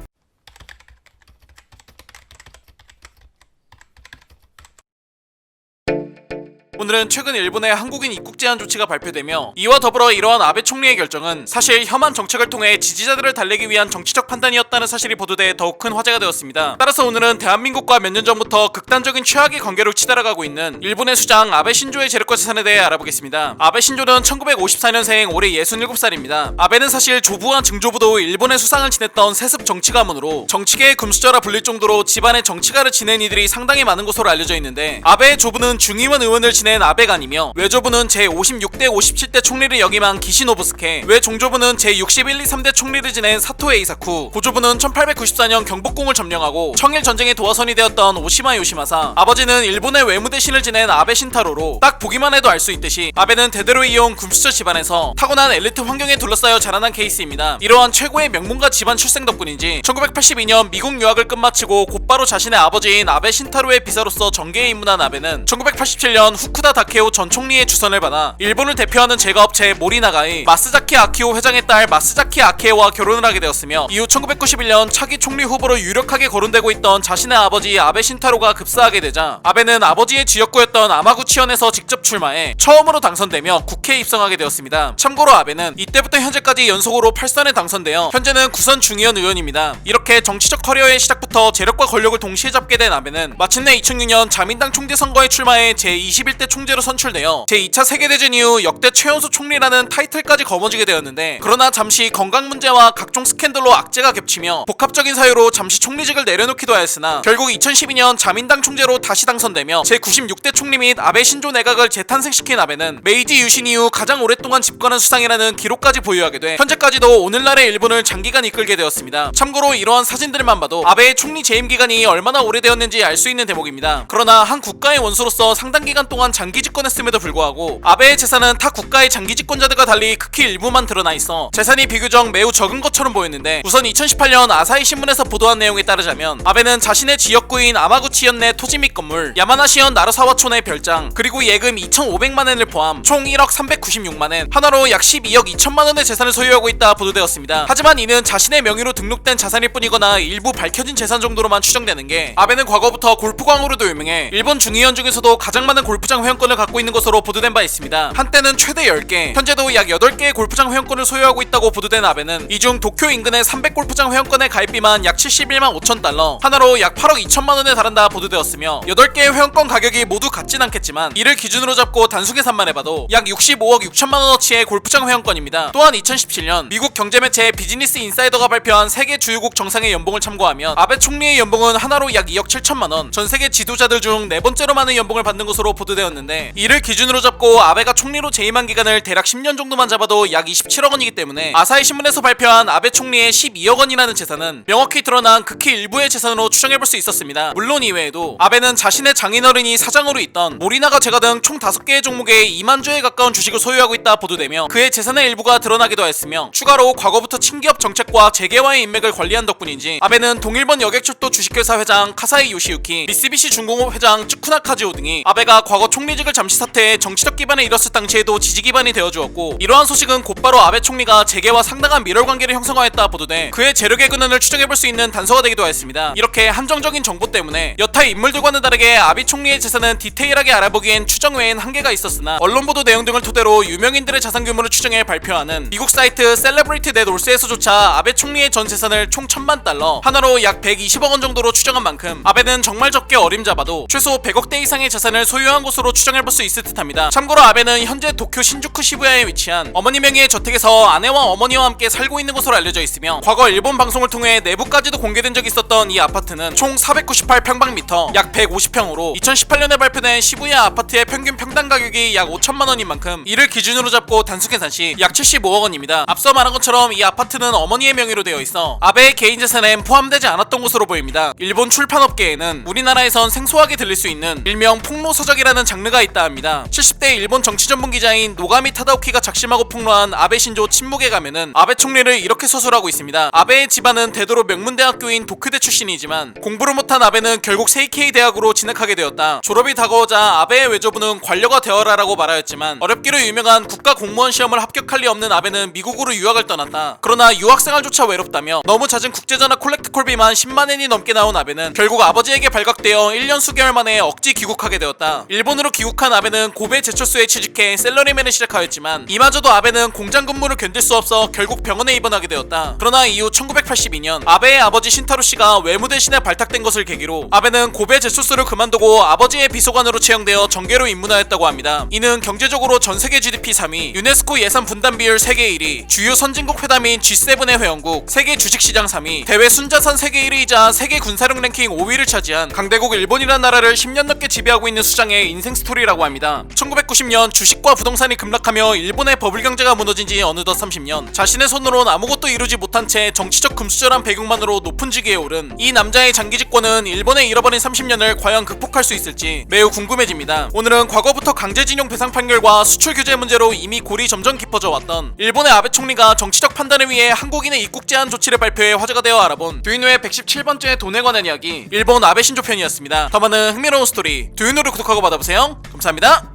오늘은 최근 일본의 한국인 입국 제한 조치가 발표되며 이와 더불어 이러한 아베 총리의 결정은 사실 혐한 정책을 통해 지지자들을 달래기 위한 정치적 판단이었다는 사실이 보도돼 더욱 큰 화제가 되었습니다. 따라서 오늘은 대한민국과 몇 년 전부터 극단적인 최악의 관계로 치달아가고 있는 일본의 수장 아베 신조의 재력과 재산에 대해 알아보겠습니다. 아베 신조는 1954년생 올해 67살입니다. 아베는 사실 조부와 증조부도 일본의 수상을 지냈던 세습 정치 가문으로 정치계의 금수저라 불릴 정도로 집안의 정치가를 지낸 이들이 상당히 많은 것으로 알려져 있는데, 아베의 조부는 중의원 의원을 지낸 아베간이며 외조부는 제56대 57대 총리를 역임한 기시노부스케, 외종조부는 제61, 2, 3대 총리를 지낸 사토 에이사쿠, 고조부는 1894년 경복궁을 점령하고 청일 전쟁의 도화선이 되었던 오시마 요시마사, 아버지는 일본의 외무대신을 지낸 아베 신타로로 딱 보기만 해도 알 수 있듯이 아베는 대대로 이어온 금수저 집안에서 타고난 엘리트 환경에 둘러싸여 자라난 케이스입니다. 이러한 최고의 명문가 집안 출생 덕분인지 1982년 미국 유학을 끝마치고 곧바로 자신의 아버지인 아베 신타로의 비서로서 정계에 입문한 아베는 1987년 후쿠다 다케오 전 총리의 주선을 받아 일본을 대표하는 제과업체 모리나가의 마스자키 아키오 회장의 딸 마스자키 아키에와 결혼을 하게 되었으며, 이후 1991년 차기 총리 후보로 유력하게 거론되고 있던 자신의 아버지 아베 신타로가 급사하게 되자 아베는 아버지의 지역구였던 아마구치현에서 직접 출마해 처음으로 당선되며 국회에 입성하게 되었습니다. 참고로 아베는 이때부터 현재까지 연속으로 8선에 당선되어 현재는 9선 중의원 의원입니다. 이렇게 정치적 커리어의 시작부터 재력과 권력을 동시에 잡게 된 아베는 마침내 2006년 자민당 총재 선거에 출마해 제21대 총재로 선출되어 제2차 세계대전 이후 역대 최연소 총리라는 타이틀까지 거머쥐게 되었는데, 그러나 잠시 건강 문제와 각종 스캔들로 악재가 겹치며 복합적인 사유로 잠시 총리직을 내려놓기도 하였으나 결국 2012년 자민당 총재로 다시 당선되며 제96대 총리 및 아베 신조 내각을 재탄생시킨 아베는 메이지 유신 이후 가장 오랫동안 집권한 수상이라는 기록까지 보유하게 돼 현재까지도 오늘날의 일본을 장기간 이끌게 되었습니다. 참고로 이러한 사진들만 봐도 아베의 총리 재임 기간이 얼마나 오래되었는지 알 수 있는 대목입니다. 그러나 한 국가의 원수로서 상당 기간 동안 장기 집권했음에도 불구하고 아베의 재산은 타 국가의 장기 집권자들과 달리 극히 일부만 드러나 있어 재산이 비교적 매우 적은 것처럼 보였는데, 우선 2018년 아사히 신문에서 보도한 내용에 따르자면 아베는 자신의 지역구인 아마구치현 내 토지 및 건물, 야마나시현 나루사와촌의 별장, 그리고 예금 2,500만엔을 포함 총 1억 396만엔, 하나로 약 12억 2천만원의 재산을 소유하고 있다 보도되었습니다. 하지만 이는 자신의 명의로 등록된 자산일 뿐이거나 일부 밝혀진 재산 정도로만 추정되는 게, 아베는 과거부터 골프광으로도 유명해 일본 중의원 중에서도 가장 많은 골프장 회원권을 갖고 있는 것으로 보도된 바 있습니다. 한때는 최대 10개, 현재도 약 8개의 골프장 회원권을 소유하고 있다고 보도된 아베는 이 중 도쿄 인근의 300골프장 회원권의 가입비만 약 71만 5천 달러, 하나로 약 8억 2천만 원에 달한다 보도되었으며, 8개의 회원권 가격이 모두 같진 않겠지만 이를 기준으로 잡고 단순 계산만 해봐도 약 65억 6천만 원어치의 골프장 회원권입니다. 또한 2017년 미국 경제매체 비즈니스 인사이더가 발표한 세계 주요국 정상의 연봉을 참고하면 아베 총리의 연봉은 하나로 약 2억 7천만 원, 전 세계 지도자들 중 4번째로 많은 연봉을 받는 것으로 보도되었는데, 이를 기준으로 잡고 아베가 총리로 재임한 기간을 대략 10년 정도만 잡아도 약 27억 원이기 때문에 아사히 신문에서 발표한 아베 총리의 12억 원이라는 재산은 명확히 드러난 극히 일부의 재산으로 추정해볼 수 있었습니다. 물론 이외에도 아베는 자신의 장인어른이 사장으로 있던 모리나가 제과 등 총 5개의 종목에 2만 주에 가까운 주식을 소유하고 있다 보도되며 그의 재산의 일부가 드러나기도 하였으며, 추가로 과거부터 친기업 정책과 재계와의 인맥을 관리한 덕분인지 아베는 동일본 여객철도 주식회사 회장 카사이 요시유키, 미쓰비시 중공업 회장 츠쿠나 카즈오 등이 아베가 과거 총리직을 잠시 사퇴해 정치적 기반을 잃었을 당시에도 지지 기반이 되어주었고, 이러한 소식은 곧바로 아베 총리가 재계와 상당한 밀월관계를 형성하였다 보도돼 그의 재력의 근원을 추정해볼 수 있는 단서가 되기도 하였습니다. 이렇게 한정적인 정보 때문에 여타 인물들과는 다르게 아베 총리의 재산은 디테일하게 알아보기엔 추정 외엔 한계가 있었으나 언론 보도 내용 등을 토대로 유명인들의 자산 규모를 추정해 발표하는 미국 사이트 셀레브리티 넷 올스에서조차 아베 총리의 전 재산을 총 1,000만 달러, 하나로 약 120억 원 정도로 추정한 만큼 아베는 정말 적게 어림잡아도 최소 100억대 이상의 재산을 소유한 것으로 추정해볼 수 있을 듯합니다. 참고로 아베는 현재 도쿄 신주쿠 시부야에 위치한 어머니 명의의 저택에서 아내와 어머니와 함께 살고 있는 것으로 알려져 있으며, 과거 일본 방송을 통해 내부까지도 공개된 적이 있었던 이 아파트는 총 498평방미터, 약 150평으로 2018년에 발표된 시부야 아파트의 평균 평당 가격이 약 5천만 원인 만큼 이를 기준으로 잡고 단순 계산시 약 75억 원입니다. 앞서 말한 것처럼 이 아파트는 어머니의 명의로 되어 있어 아베의 개인 재산엔 포함되지 않았던 것으로 보입니다. 일본 출판업계에는 우리나라에선 생소하게 들릴 수 있는 일명 폭로서적이라는 장르가 있다 합니다. 70대 일본 정치 전문 기자인 노가미 타다오키가 작심하고 폭로한 아베 신조 침묵의 가면은 아베 총리를 이렇게 서술하고 있습니다. 아베의 집안은 대도로 명문대학교인 도쿄대 출신이지만 공부를 못한 아베는 결국 세이케이 대학으로 진학하게 되었다. 졸업이 다가오자 아베의 외조부는 관료가 되어라라고 말하였지만 어렵기로 유명한 국가 공무원 시험을 합격할 리 없는 아베는 미국으로 유학을 떠났다. 그러나 유학생활조차 외롭다며 너무 잦은 국제전화 콜렉트 콜비만 10만엔이 넘게 나온 아베는 결국 아버지에게 발각되어 1년 수개월 만에 억지 귀국하게 되었다. 일본으로 일본으로 귀국한 아베는 고베 제철소에 취직해 셀러리맨을 시작하였지만 이마저도 아베는 공장 근무를 견딜 수 없어 결국 병원에 입원하게 되었다. 그러나 이후 1982년 아베의 아버지 신타로 씨가 외무 대신에 발탁된 것을 계기로 아베는 고베 제철소를 그만두고 아버지의 비서관으로 채용되어 정계로 입문하였다고 합니다. 이는 경제적으로 전 세계 GDP 3위, 유네스코 예산 분담 비율 세계 1위, 주요 선진국 회담인 G7의 회원국, 세계 주식시장 3위, 대외 순자산 세계 1위이자 세계 군사력 랭킹 5위를 차지한 강대국 일본이라는 나라를 10년 넘게 지배하고 있는 수장의 인생 스토리라고 합니다. 1990년 주식과 부동산이 급락하며 일본의 버블 경제가 무너진 지 어느덧 30년, 자신의 손으론 아무것도 이루지 못한 채 정치적 금수저란 배경만으로 높은 직위에 오른 이 남자의 장기 집권은 일본의 잃어버린 30년을 과연 극복할 수 있을지 매우 궁금해집니다. 오늘은 과거부터 강제징용 배상 판결과 수출 규제 문제로 이미 골이 점점 깊어져 왔던 일본의 아베 총리가 정치적 판단을 위해 한국인의 입국 제한 조치를 발표해 화제가 되어 알아본 두인우의 117번째 돈에 관한 이야기, 일본 아베 신조 편이었습니다. 더 많은 흥미로운 스토리 두인우를 구독하고 받아보세요. 감사합니다.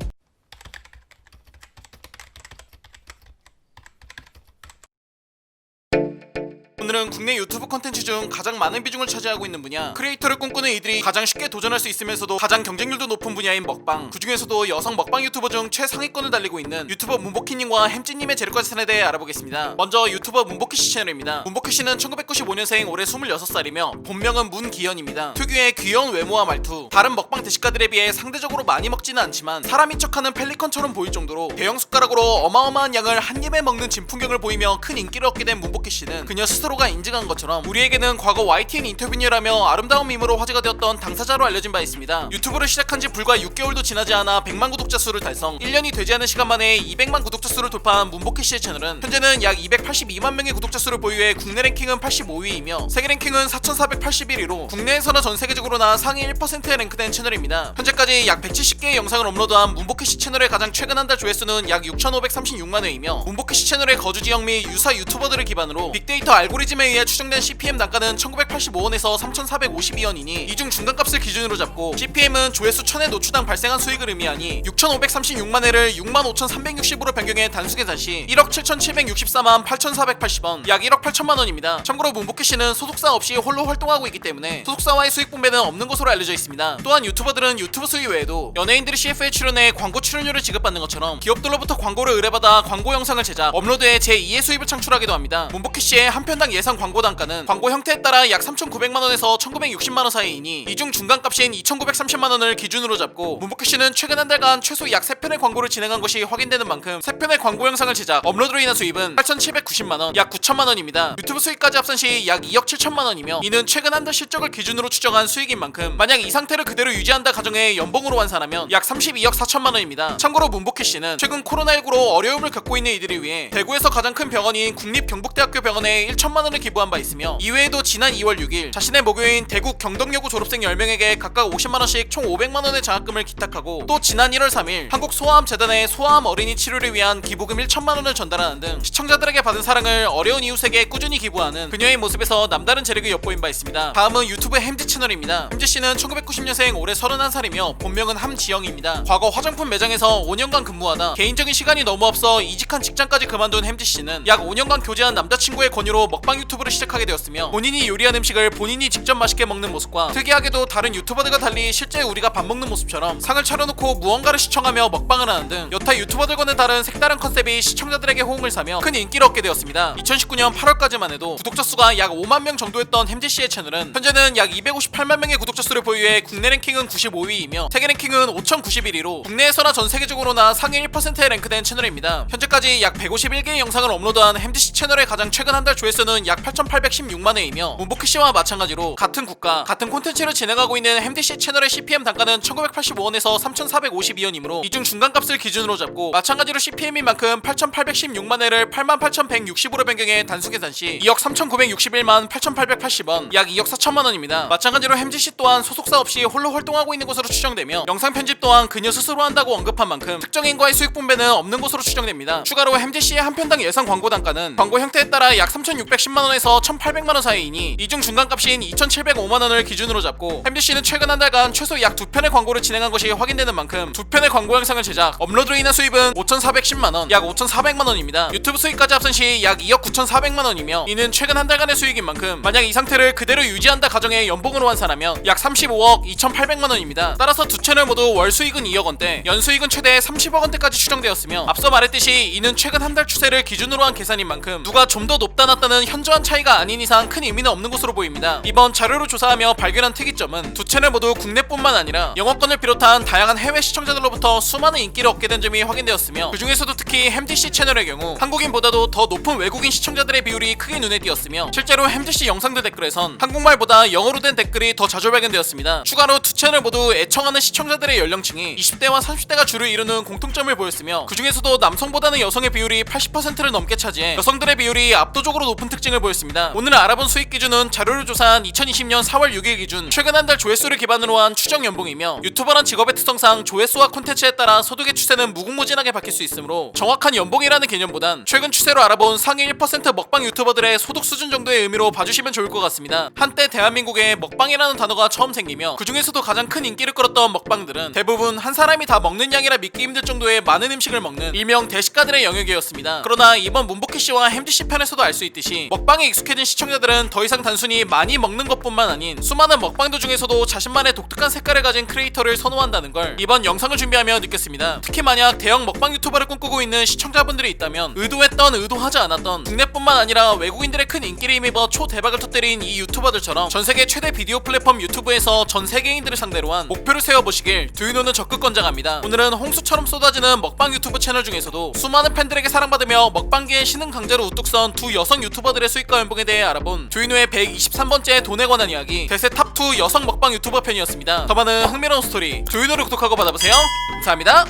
오늘은 국내 유튜브 콘텐츠 중 가장 많은 비중을 차지하고 있는 분야, 크리에이터를 꿈꾸는 이들이 가장 쉽게 도전할 수 있으면서도 가장 경쟁률도 높은 분야인 먹방, 그 중에서도 여성 먹방 유튜버 중 최상위권을 달리고 있는 유튜버 문보키님과 햄찌님의 재력가산에 대해 알아보겠습니다. 먼저 유튜버 문보키씨 채널입니다. 문보키씨는 1995년생, 올해 26살이며 본명은 문기현입니다. 특유의 귀여운 외모와 말투, 다른 먹방 대식가들에 비해 상대적으로 많이 먹지는 않지만 사람인 척하는 펠리컨처럼 보일 정도로 대형 숟가락으로 어마어마한 양을 한 입에 먹는 진풍경을 보이며 큰 인기를 얻게 된 문보키씨는 그녀 스스로가 인증한 것처럼 우리에게는 과거 YTN 인터뷰녀라며 아름다운 미모로 화제가 되었던 당사자로 알려진 바 있습니다. 유튜브를 시작한 지 불과 6개월도 지나지 않아 100만 구독자 수를 달성, 1년이 되지 않은 시간 만에 200만 구독자 수를 돌파한 문보키씨의 채널은 현재는 약 282만 명의 구독자 수를 보유해 국내 랭킹은 85위이며 세계 랭킹은 4481위로 국내에서나 전 세계적으로나 상위 1%에 랭크된 채널입니다. 현재까지 약 170개의 영상을 업로드한 문보키씨 채널의 가장 최근 한 달 조회수는 약 6,536만 회이며 문보키씨 채널의 거주 지역 및 유사 유튜버들을 기반으로 빅데이터 알고리즘에 의해 추정된 CPM 단가는 1985원에서 3,452원이니 이중 중간값을 기준으로 잡고 CPM은 조회수 1000회 노출당 발생한 수익을 의미하니 6,536만 회를 65,360으로 변경해 단수계산 시 1억 7,764만 8,480원, 약 1억 8천만 원입니다. 참고로 문보키씨는 소속사 없이 홀로 활동하고 있기 때문에 소속사와의 수익 분배는 없는 것으로 알려져 있습니다. 또한 유튜버들은 유튜브 수익 외에도 연예인들이 CF에 출연해 광고 출연료를 지급받는 것처럼 기업들로부터 광고를 의뢰받아 광고 영상을 제작, 업로드해 제2의 수입을 창출하기도 합니다. 문보키씨의 한 편당 예상 광고 단가는 광고 형태에 따라 약 3,900만원에서 1,960만원 사이이니 이중 중간값인 2,930만원을 기준으로 잡고 문보키씨는 최근 한 달간 최소 약 3편의 광고를 진행한 것이 확인되는 만큼 3편의 광고 영상을 제작, 업로드로 인한 수입은 8,790만원, 약 9천만원입니다. 유튜브 수익까지 합산 시 약 2억 7천만원이며 이는 최근 한 달 실적을 기준으로 추정한 수익인 만큼 만약 이 상태를 그대로 유지한다 가정해 연봉으로 환산하면 약 32억 4천만원입니다. 참고로 문보키씨는 최근 코로나19로 어려움을 겪고 있는 이들을 위해 대구에서 가장 큰 병원인 국립경북대학교 병원에 1천만원을 기부한 바 있으며 이외에도 지난 2월 6일 자신의 모교인 대구 경덕여고 졸업생 10명에게 각각 50만원씩 총 500만원의 장학금을 기탁하고 또 지난 1월 3일 한국소아암재단에 소아암 어린이 치료를 위한 기부금 1천만원을 전달하는 등 시청자들에게 받은 사랑을 어려운 이웃에게 꾸준히 기부하는 그녀의 모습에서 남다른 재력이 엿보인 바 있습니다. 다음은 유튜브 햄지 채널입니다. 햄지씨는 1990년생, 올해 31살이며 본명은 함지영입니다. 과거 화장품 매장에서 5년간 근무하다 개인적인 시간이 너무 없어 이직한 직장까지 그만둔 햄지씨는 약 5년간 교제한 남자친구의 권유로 먹방 유튜브를 시작하게 되었으며 본인이 요리한 음식을 본인이 직접 맛있게 먹는 모습과 특이하게도 다른 유튜버들과 달리 실제 우리가 밥 먹는 모습처럼 상을 차려놓고 무언가를 시청하며 먹방을 하는 등 여타 유튜버들과는 다른 색다른 컨셉이 시청자들에게 호응을 사며 큰 인기를 얻게 되었습니다. 2019년 8월까지만 해도 구독자 수가 약 5만 명 정도였던 햄지씨의 채널은 현재는 약 258만 명의 구독자 수를 보유해 국내 랭킹은 95위이며 세계 랭킹은 5,091위로 국내에서나 전 세계적으로나 상위 1%에 랭크된 채널입니다. 현재까지 약 151개의 영상을 업로드한 햄지씨 채널의 가장 최근 한 달 조회수는 약 8,816만 회이며 문보키씨와 마찬가지로 같은 국가, 같은 콘텐츠를 진행하고 있는 햄디씨 채널의 CPM 단가는 1985원에서 3,452원이므로 이중 중간값을 기준으로 잡고 마찬가지로 CPM인 만큼 8,816만 회를 88,160으로 변경해 단수계산 시 2억 3,961만 8,880원, 약 2억 4천만 원입니다. 마찬가지로 햄지씨 또한 소속사 없이 홀로 활동하고 있는 것으로 추정되며 영상 편집 또한 그녀 스스로 한다고 언급한 만큼 특정인과의 수익 분배는 없는 것으로 추정됩니다. 추가로 햄지씨의 한 편당 예상 광고 단가는 광고 형태에 따라 약 3,610만 900만원에서 1800만원 사이이니 이중 중간값인 2705만원을 기준으로 잡고 햄디씨는 최근 한 달간 최소 약 2편의 광고를 진행한 것이 확인되는 만큼 2편의 광고 영상을 제작, 업로드로 인한 수입은 5410만원, 약 5400만원입니다. 유튜브 수익까지 합산 시 약 2억 9400만원이며 이는 최근 한 달간의 수익인 만큼 만약 이 상태를 그대로 유지한다 가정에 연봉으로 환산하면 약 35억 2800만원입니다. 따라서 두 채널 모두 월 수익은 2억원대, 연 수익은 최대 30억원대까지 추정되었으며 앞서 말했듯이 이는 최근 한 달 추세를 기준으로 한 계산인 만큼 누가 좀 더 높다 낮다는 현저한 차이가 아닌 이상 큰 의미는 없는 것으로 보입니다. 이번 자료를 조사하며 발견한 특이점은 두 채널 모두 국내뿐만 아니라 영어권을 비롯한 다양한 해외 시청자들로부터 수많은 인기를 얻게 된 점이 확인되었으며 그 중에서도 특히 햄디씨 채널의 경우 한국인보다도 더 높은 외국인 시청자들의 비율이 크게 눈에 띄었으며 실제로 햄디씨 영상들 댓글에선 한국말보다 영어로 된 댓글이 더 자주 발견되었습니다. 추가로 두 채널 모두 애청하는 시청자들의 연령층이 20대와 30대가 주를 이루는 공통점을 보였으며 그 중에서도 남성보다는 여성의 비율이 80%를 넘게 차지해 여성들의 비율이 압도적으로 높은 특징을 보였습니다. 오늘 알아본 수익 기준은 자료를 조사한 2020년 4월 6일 기준 최근 한 달 조회수를 기반으로 한 추정 연봉이며 유튜버란 직업의 특성상 조회수와 콘텐츠에 따라 소득의 추세는 무궁무진하게 바뀔 수 있으므로 정확한 연봉이라는 개념보단 최근 추세로 알아본 상위 1% 먹방 유튜버들의 소득 수준 정도의 의미로 봐주시면 좋을 것 같습니다. 한때 대한민국에 먹방이라는 단어가 처음 생기며 그 중에서도 가장 큰 인기를 끌었던 먹방들은 대부분 한 사람이 다 먹는 양이라 믿기 힘들 정도의 많은 음식을 먹는 일명 대식가들의 영역이었습니다. 그러나 이번 문복희씨와 햄디씨 편에서도 알 수 있듯이 먹방에 익숙해진 시청자들은 더 이상 단순히 많이 먹는 것뿐만 아닌 수많은 먹방들 중에서도 자신만의 독특한 색깔을 가진 크리에이터를 선호한다는 걸 이번 영상을 준비하며 느꼈습니다. 특히 만약 대형 먹방 유튜버를 꿈꾸고 있는 시청자분들이 있다면 의도했던 의도하지 않았던 국내뿐만 아니라 외국인들의 큰 인기를 힘입어 초대박을 터뜨린 이 유튜버들처럼 전세계 최대 비디오 플랫폼 유튜브에서 전 세계인들을 상대로 한 목표를 세워보시길 두유노는 적극 권장합니다. 오늘은 홍수처럼 쏟아지는 먹방 유튜브 채널 중에서도 수많은 팬들에게 사랑받으며 먹방계의 신흥 강자로 우뚝 선 두 여성 유튜버들의 수익과 연봉에 대해 알아본 두유노의 123번째 돈에 관한 이야기 대세 탑2 여성 먹방 유튜버 편이었습니다. 더 많은 흥미로운 스토리 두유노를 구독하고 받아보세요. 감사합니다.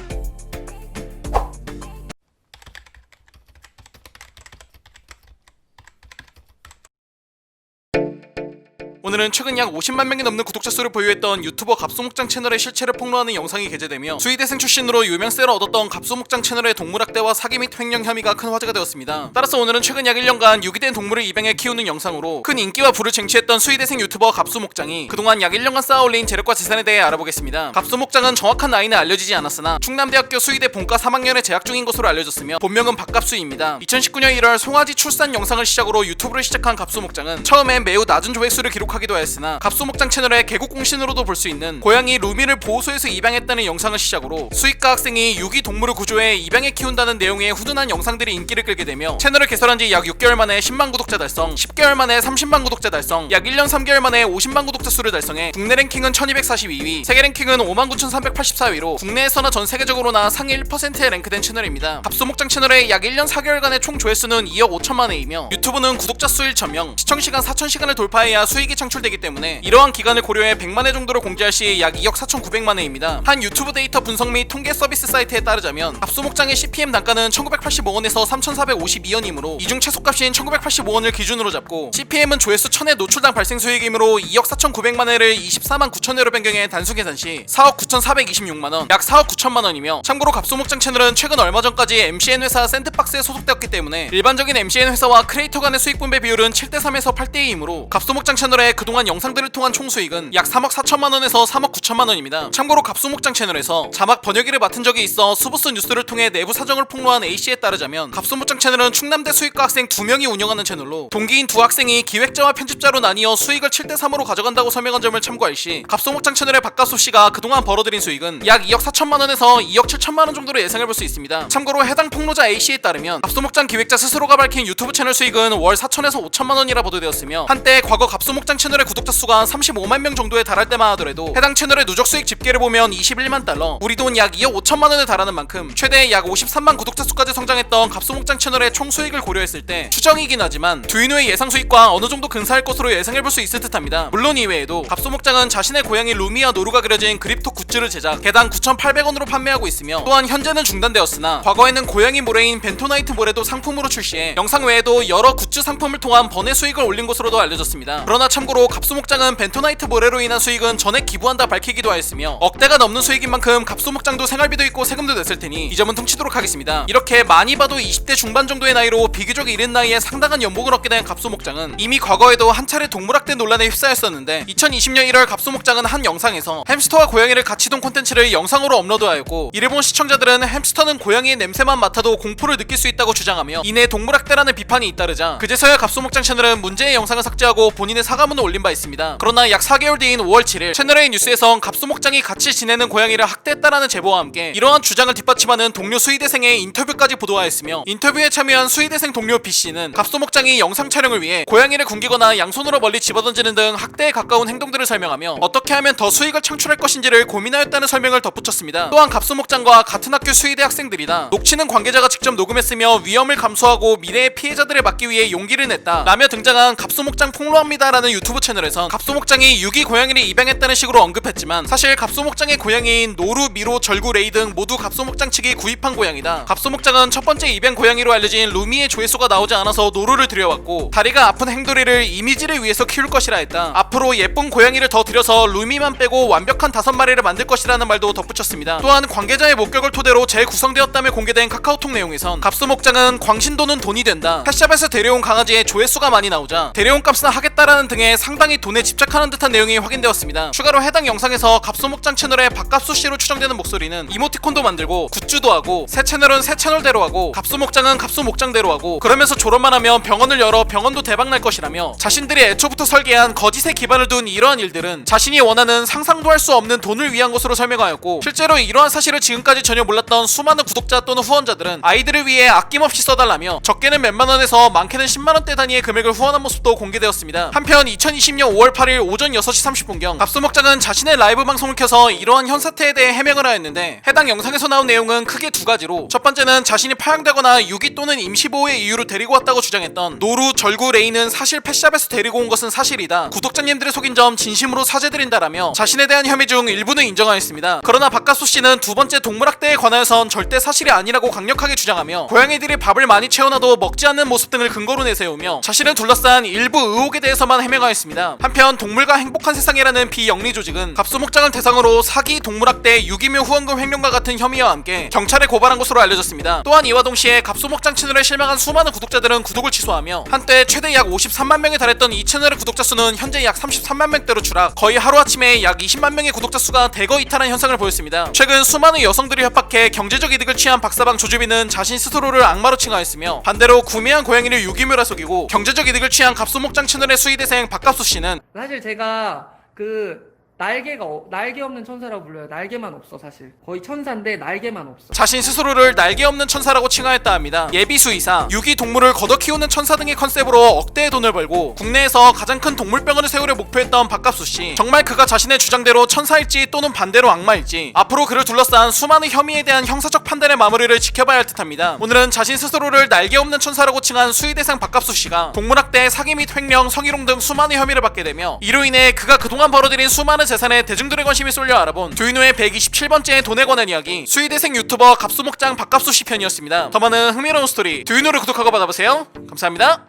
오늘은 최근 약 50만 명이 넘는 구독자 수를 보유했던 유튜버 갑수목장 채널의 실체를 폭로하는 영상이 게재되며 수의대생 출신으로 유명세를 얻었던 갑수목장 채널의 동물학대와 사기 및 횡령 혐의가 큰 화제가 되었습니다. 따라서 오늘은 최근 약 1년간 유기된 동물을 입양해 키우는 영상으로 큰 인기와 부를 쟁취했던 수의대생 유튜버 갑수목장이 그동안 약 1년간 쌓아올린 재력과 재산에 대해 알아보겠습니다. 갑수목장은 정확한 나이는 알려지지 않았으나 충남대학교 수의대 본과 3학년에 재학 중인 것으로 알려졌으며 본명은 박갑수입니다. 2019년 1월 송아지 출산 영상을 시작으로 유튜브를 시작한 갑수목장은 처음엔 매우 낮은 조회수를 기록하기도 했으나 갑수목장 채널의 개국공신으로도 볼 수 있는 고양이 루미를 보호소에서 입양했다는 영상을 시작으로 수의과 학생이 유기 동물을 구조해 입양해 키운다는 내용의 후둔한 영상들이 인기를 끌게 되며 채널을 개설한 지 약 6개월 만에 10만 구독자 달성, 10개월 만에 30만 구독자 달성, 약 1년 3개월 만에 50만 구독자 수를 달성해 국내 랭킹은 1242위, 세계 랭킹은 59,384위로 국내에서나 전 세계적으로나 상위 1%에 랭크된 채널입니다. 갑수목장 채널의 약 1년 4개월간의 총 조회수는 2억 5천만 회이며 유튜브는 구독자 수 1,000명, 시청시간 4,000시간을 돌파해야 수익이 창출되기 때문에 이러한 기간을 고려해 100만 회 정도를 공개할 시 약 2억 4,900만 회입니다. 한 유튜브 데이터 분석 및 통계 서비스 사이트에 따르자면 갑수목장의 CPM 단가는 1,985원에서 3,452원이므로 이중 최소값인 1,985원을 기준으로 잡고 CPM은 조회수 1000회 노출당 발생 수익이므로 2억 4,900만 회를 24만 9천 회로 변경해 단수 계산 시 4억 9,426만원, 약 4억 9천만원이며 참고로 갑수목장 채널은 최근 얼마 전까지 MCN 회사 샌드박스에 소속되었기 때문에 일반적인 MCN 회사와 크리에이터 간의 수익 분배 비율은 7대3에서 8대2이므로 갑수목장 채널의 그동안 영상들을 통한 총 수익은 약 3억 4천만원에서 3억 9천만원입니다. 참고로 갑수목장 채널에서 자막 번역기를 맡은 적이 있어 수부스 뉴스를 통해 내부 사정을 폭로한 A씨에 따르자면 갑수목장 채널은 충남대 수의과 학생 2명이 운영하는 채널로 동기인 두 학생이 기획자와 편집자로 나뉘어 수익을 7대3으로 가져간다고 설명한 점을 참고할 시 갑수목장 채널의 박갑수씨가 그동안 벌어들인 수익은 약 2억 4천만원에서 2억 7천만원 정도로 예상해볼 수 있습니다. 참고로 해당 폭로자 A씨에 따르면 갑수목장 기획자 스스로가 밝힌 유튜브 채널 수익은 월 4천에서 5천만원이라 보도되었으며 한때 과거 갑수목장 채널의 구독자 수가 35만 명 정도에 달할 때만 하더라도 해당 채널의 누적 수익 집계를 보면 21만 달러, 우리 돈 약 2억 5천만 원에 달하는 만큼 최대 약 53만 구독자 수까지 성장했던 갑수목장 채널의 총 수익을 고려했을 때 추정이긴 하지만 두유노의 예상 수익과 어느 정도 근사할 것으로 예상해볼 수 있을 듯합니다. 물론 이외에도 갑수목장은 자신의 고양이 루미와 노루가 그려진 그립톡 굿즈를 제작, 개당 9,800원으로 판매하고 있으며 또한 현재는 중단되었으나 과거에는 고양이 모래인 벤토나이트 모래도 상품으로 출시해 영상 외에도 여러 굿즈 상품을 통한 번외 수익을 올린 것으로도 알려졌습니다. 그러나 참고로 참고로 갑수목장은 벤토나이트 모래로 인한 수익은 전액 기부한다 밝히기도 하였으며 억대가 넘는 수익인 만큼 갑수목장도 생활비도 있고 세금도 냈을 테니 이 점은 퉁치도록 하겠습니다. 이렇게 많이 봐도 20대 중반 정도의 나이로 비교적 이른 나이에 상당한 연봉을 얻게 된 갑수목장은 이미 과거에도 한 차례 동물학대 논란에 휩싸였었는데 2020년 1월 갑수목장은 한 영상에서 햄스터와 고양이를 같이 둔 콘텐츠를 영상으로 업로드하였고 이를 본 시청자들은 햄스터는 고양이의 냄새만 맡아도 공포를 느낄 수 있다고 주장하며 이내 동물학대라는 비판이 잇따르자 그제서야 갑수목장 채널은 문제의 영상을 삭제하고 본인의 사과문을 올린 바 있습니다. 그러나 약 4개월 뒤인 5월 7일 채널의 뉴스에선 갑수목장이 같이 지내는 고양이를 학대했다라는 제보와 함께 이러한 주장을 뒷받침하는 동료 수의대생의 인터뷰까지 보도하였으며 인터뷰에 참여한 수의대생 동료 B씨는 갑수목장이 영상 촬영을 위해 고양이를 굶기거나 양손으로 멀리 집어던지는 등 학대에 가까운 행동들을 설명하며 어떻게 하면 더 수익을 창출할 것인지를 고민하였다는 설명을 덧붙였습니다. 또한 갑수목장과 같은 학교 수의대 학생들이다. 녹취는 관계자가 직접 녹음했으며 위험을 감수하고 미래의 피해자들을 막기 위해 용기를 냈다 라며 등장한 갑수목장 폭로합니다 라는 유튜브 채널에선 갑수목장이 유기 고양이를 입양했다는 식으로 언급했지만 사실 갑수목장의 고양이인 노루, 미로, 절구, 레이 등 모두 갑수목장 측이 구입한 고양이다. 갑수목장은 첫 번째 입양 고양이로 알려진 루미의 조회수가 나오지 않아서 노루를 들여왔고 다리가 아픈 행돌이를 이미지를 위해서 키울 것이라 했다. 앞으로 예쁜 고양이를 더 들여서 루미만 빼고 완벽한 5마리를 만들 것이라는 말도 덧붙였습니다. 또한 관계자의 목격을 토대로 재구성되었다며 공개된 카카오톡 내용에선 갑수목장은 광신도는 돈이 된다. 펫샵에서 데려온 강아지의 조회수가 많이 나오자 데려온 값은 하겠다라는 등의 상당히 돈에 집착하는 듯한 내용이 확인되었습니다. 추가로 해당 영상에서 갑수목장 채널의 박갑수씨로 추정되는 목소리는 이모티콘도 만들고 굿즈도 하고 새 채널은 새 채널대로 하고 갑수목장은 갑수목장대로 하고 그러면서 졸업만 하면 병원을 열어 병원도 대박날 것이라며 자신들이 애초부터 설계한 거짓에 기반을 둔 이러한 일들은 자신이 원하는 상상도 할 수 없는 돈을 위한 것으로 설명하였고 실제로 이러한 사실을 지금까지 전혀 몰랐던 수많은 구독자 또는 후원자들은 아이들을 위해 아낌없이 써달라며 적게는 몇만원에서 많게는 10만원대 단위의 금액을 후원한 모습도 공개되었습니다. 한편 2020년 5월 8일 오전 6시 30분경 갑수목장은 자신의 라이브 방송을 켜서 이러한 현사태에 대해 해명을 하였는데 해당 영상에서 나온 내용은 크게 두 가지로 첫 번째는 자신이 파양되거나 유기 또는 임시보호의 이유로 데리고 왔다고 주장했던 노루, 절구, 레이는 사실 펫샵에서 데리고 온 것은 사실이다. 구독자님들의 속인 점 진심으로 사죄드린다라며 자신에 대한 혐의 중 일부는 인정하였습니다. 그러나 박갑수씨는 두 번째 동물학대에 관하여선 절대 사실이 아니라고 강력하게 주장하며 고양이들이 밥을 많이 채워놔도 먹지 않는 모습 등을 근거로 내세우며 자신을 둘러싼 일부 의혹에 대해서만 해명하였습니다. 한편 동물과 행복한 세상이라는 비영리 조직은 갑수목장을 대상으로 사기, 동물학대, 유기묘 후원금 횡령과 같은 혐의와 함께 경찰에 고발한 것으로 알려졌습니다. 또한 이와 동시에 갑수목장 채널에 실망한 수많은 구독자들은 구독을 취소하며 한때 최대 약 53만 명에 달했던 이 채널의 구독자 수는 현재 약 33만 명대로 추락, 거의 하루아침에 약 20만 명의 구독자 수가 대거 이탈한 현상을 보였습니다. 최근 수많은 여성들이 협박해 경제적 이득을 취한 박사방 조주빈은 자신 스스로를 악마로 칭하였으며 반대로 구매한 고양이를 유기묘라 속이고 경제적 이득을 취한 갑수목장 채널의 수의대생 박갑수씨는 사실 제가 날개 없는 천사라고 불러요. 날개만 없어. 사실 거의 천사인데 날개만 없어. 자신 스스로를 날개 없는 천사라고 칭하였다 합니다. 예비수의사, 유기 동물을 걷어 키우는 천사 등의 컨셉으로 억대의 돈을 벌고 국내에서 가장 큰 동물병원을 세우려 목표했던 박갑수씨, 정말 그가 자신의 주장대로 천사일지 또는 반대로 악마일지 앞으로 그를 둘러싼 수많은 혐의에 대한 형사적 판단의 마무리를 지켜봐야 할 듯합니다. 오늘은 자신 스스로를 날개 없는 천사라고 칭한 수의대상 박갑수씨가 동물학대, 사기 및 횡령, 성희롱 등 수많은 혐의를 받게 되며 이로 인해 그가 그동안 벌어들인 수많은 재산에 대중들의 관심이 쏠려 알아본 두인호의 127번째 돈에 관한 이야기, 수의대생 유튜버 갑수목장 박갑수씨 편이었습니다. 더 많은 흥미로운 스토리 두인호를 구독하고 받아보세요. 감사합니다.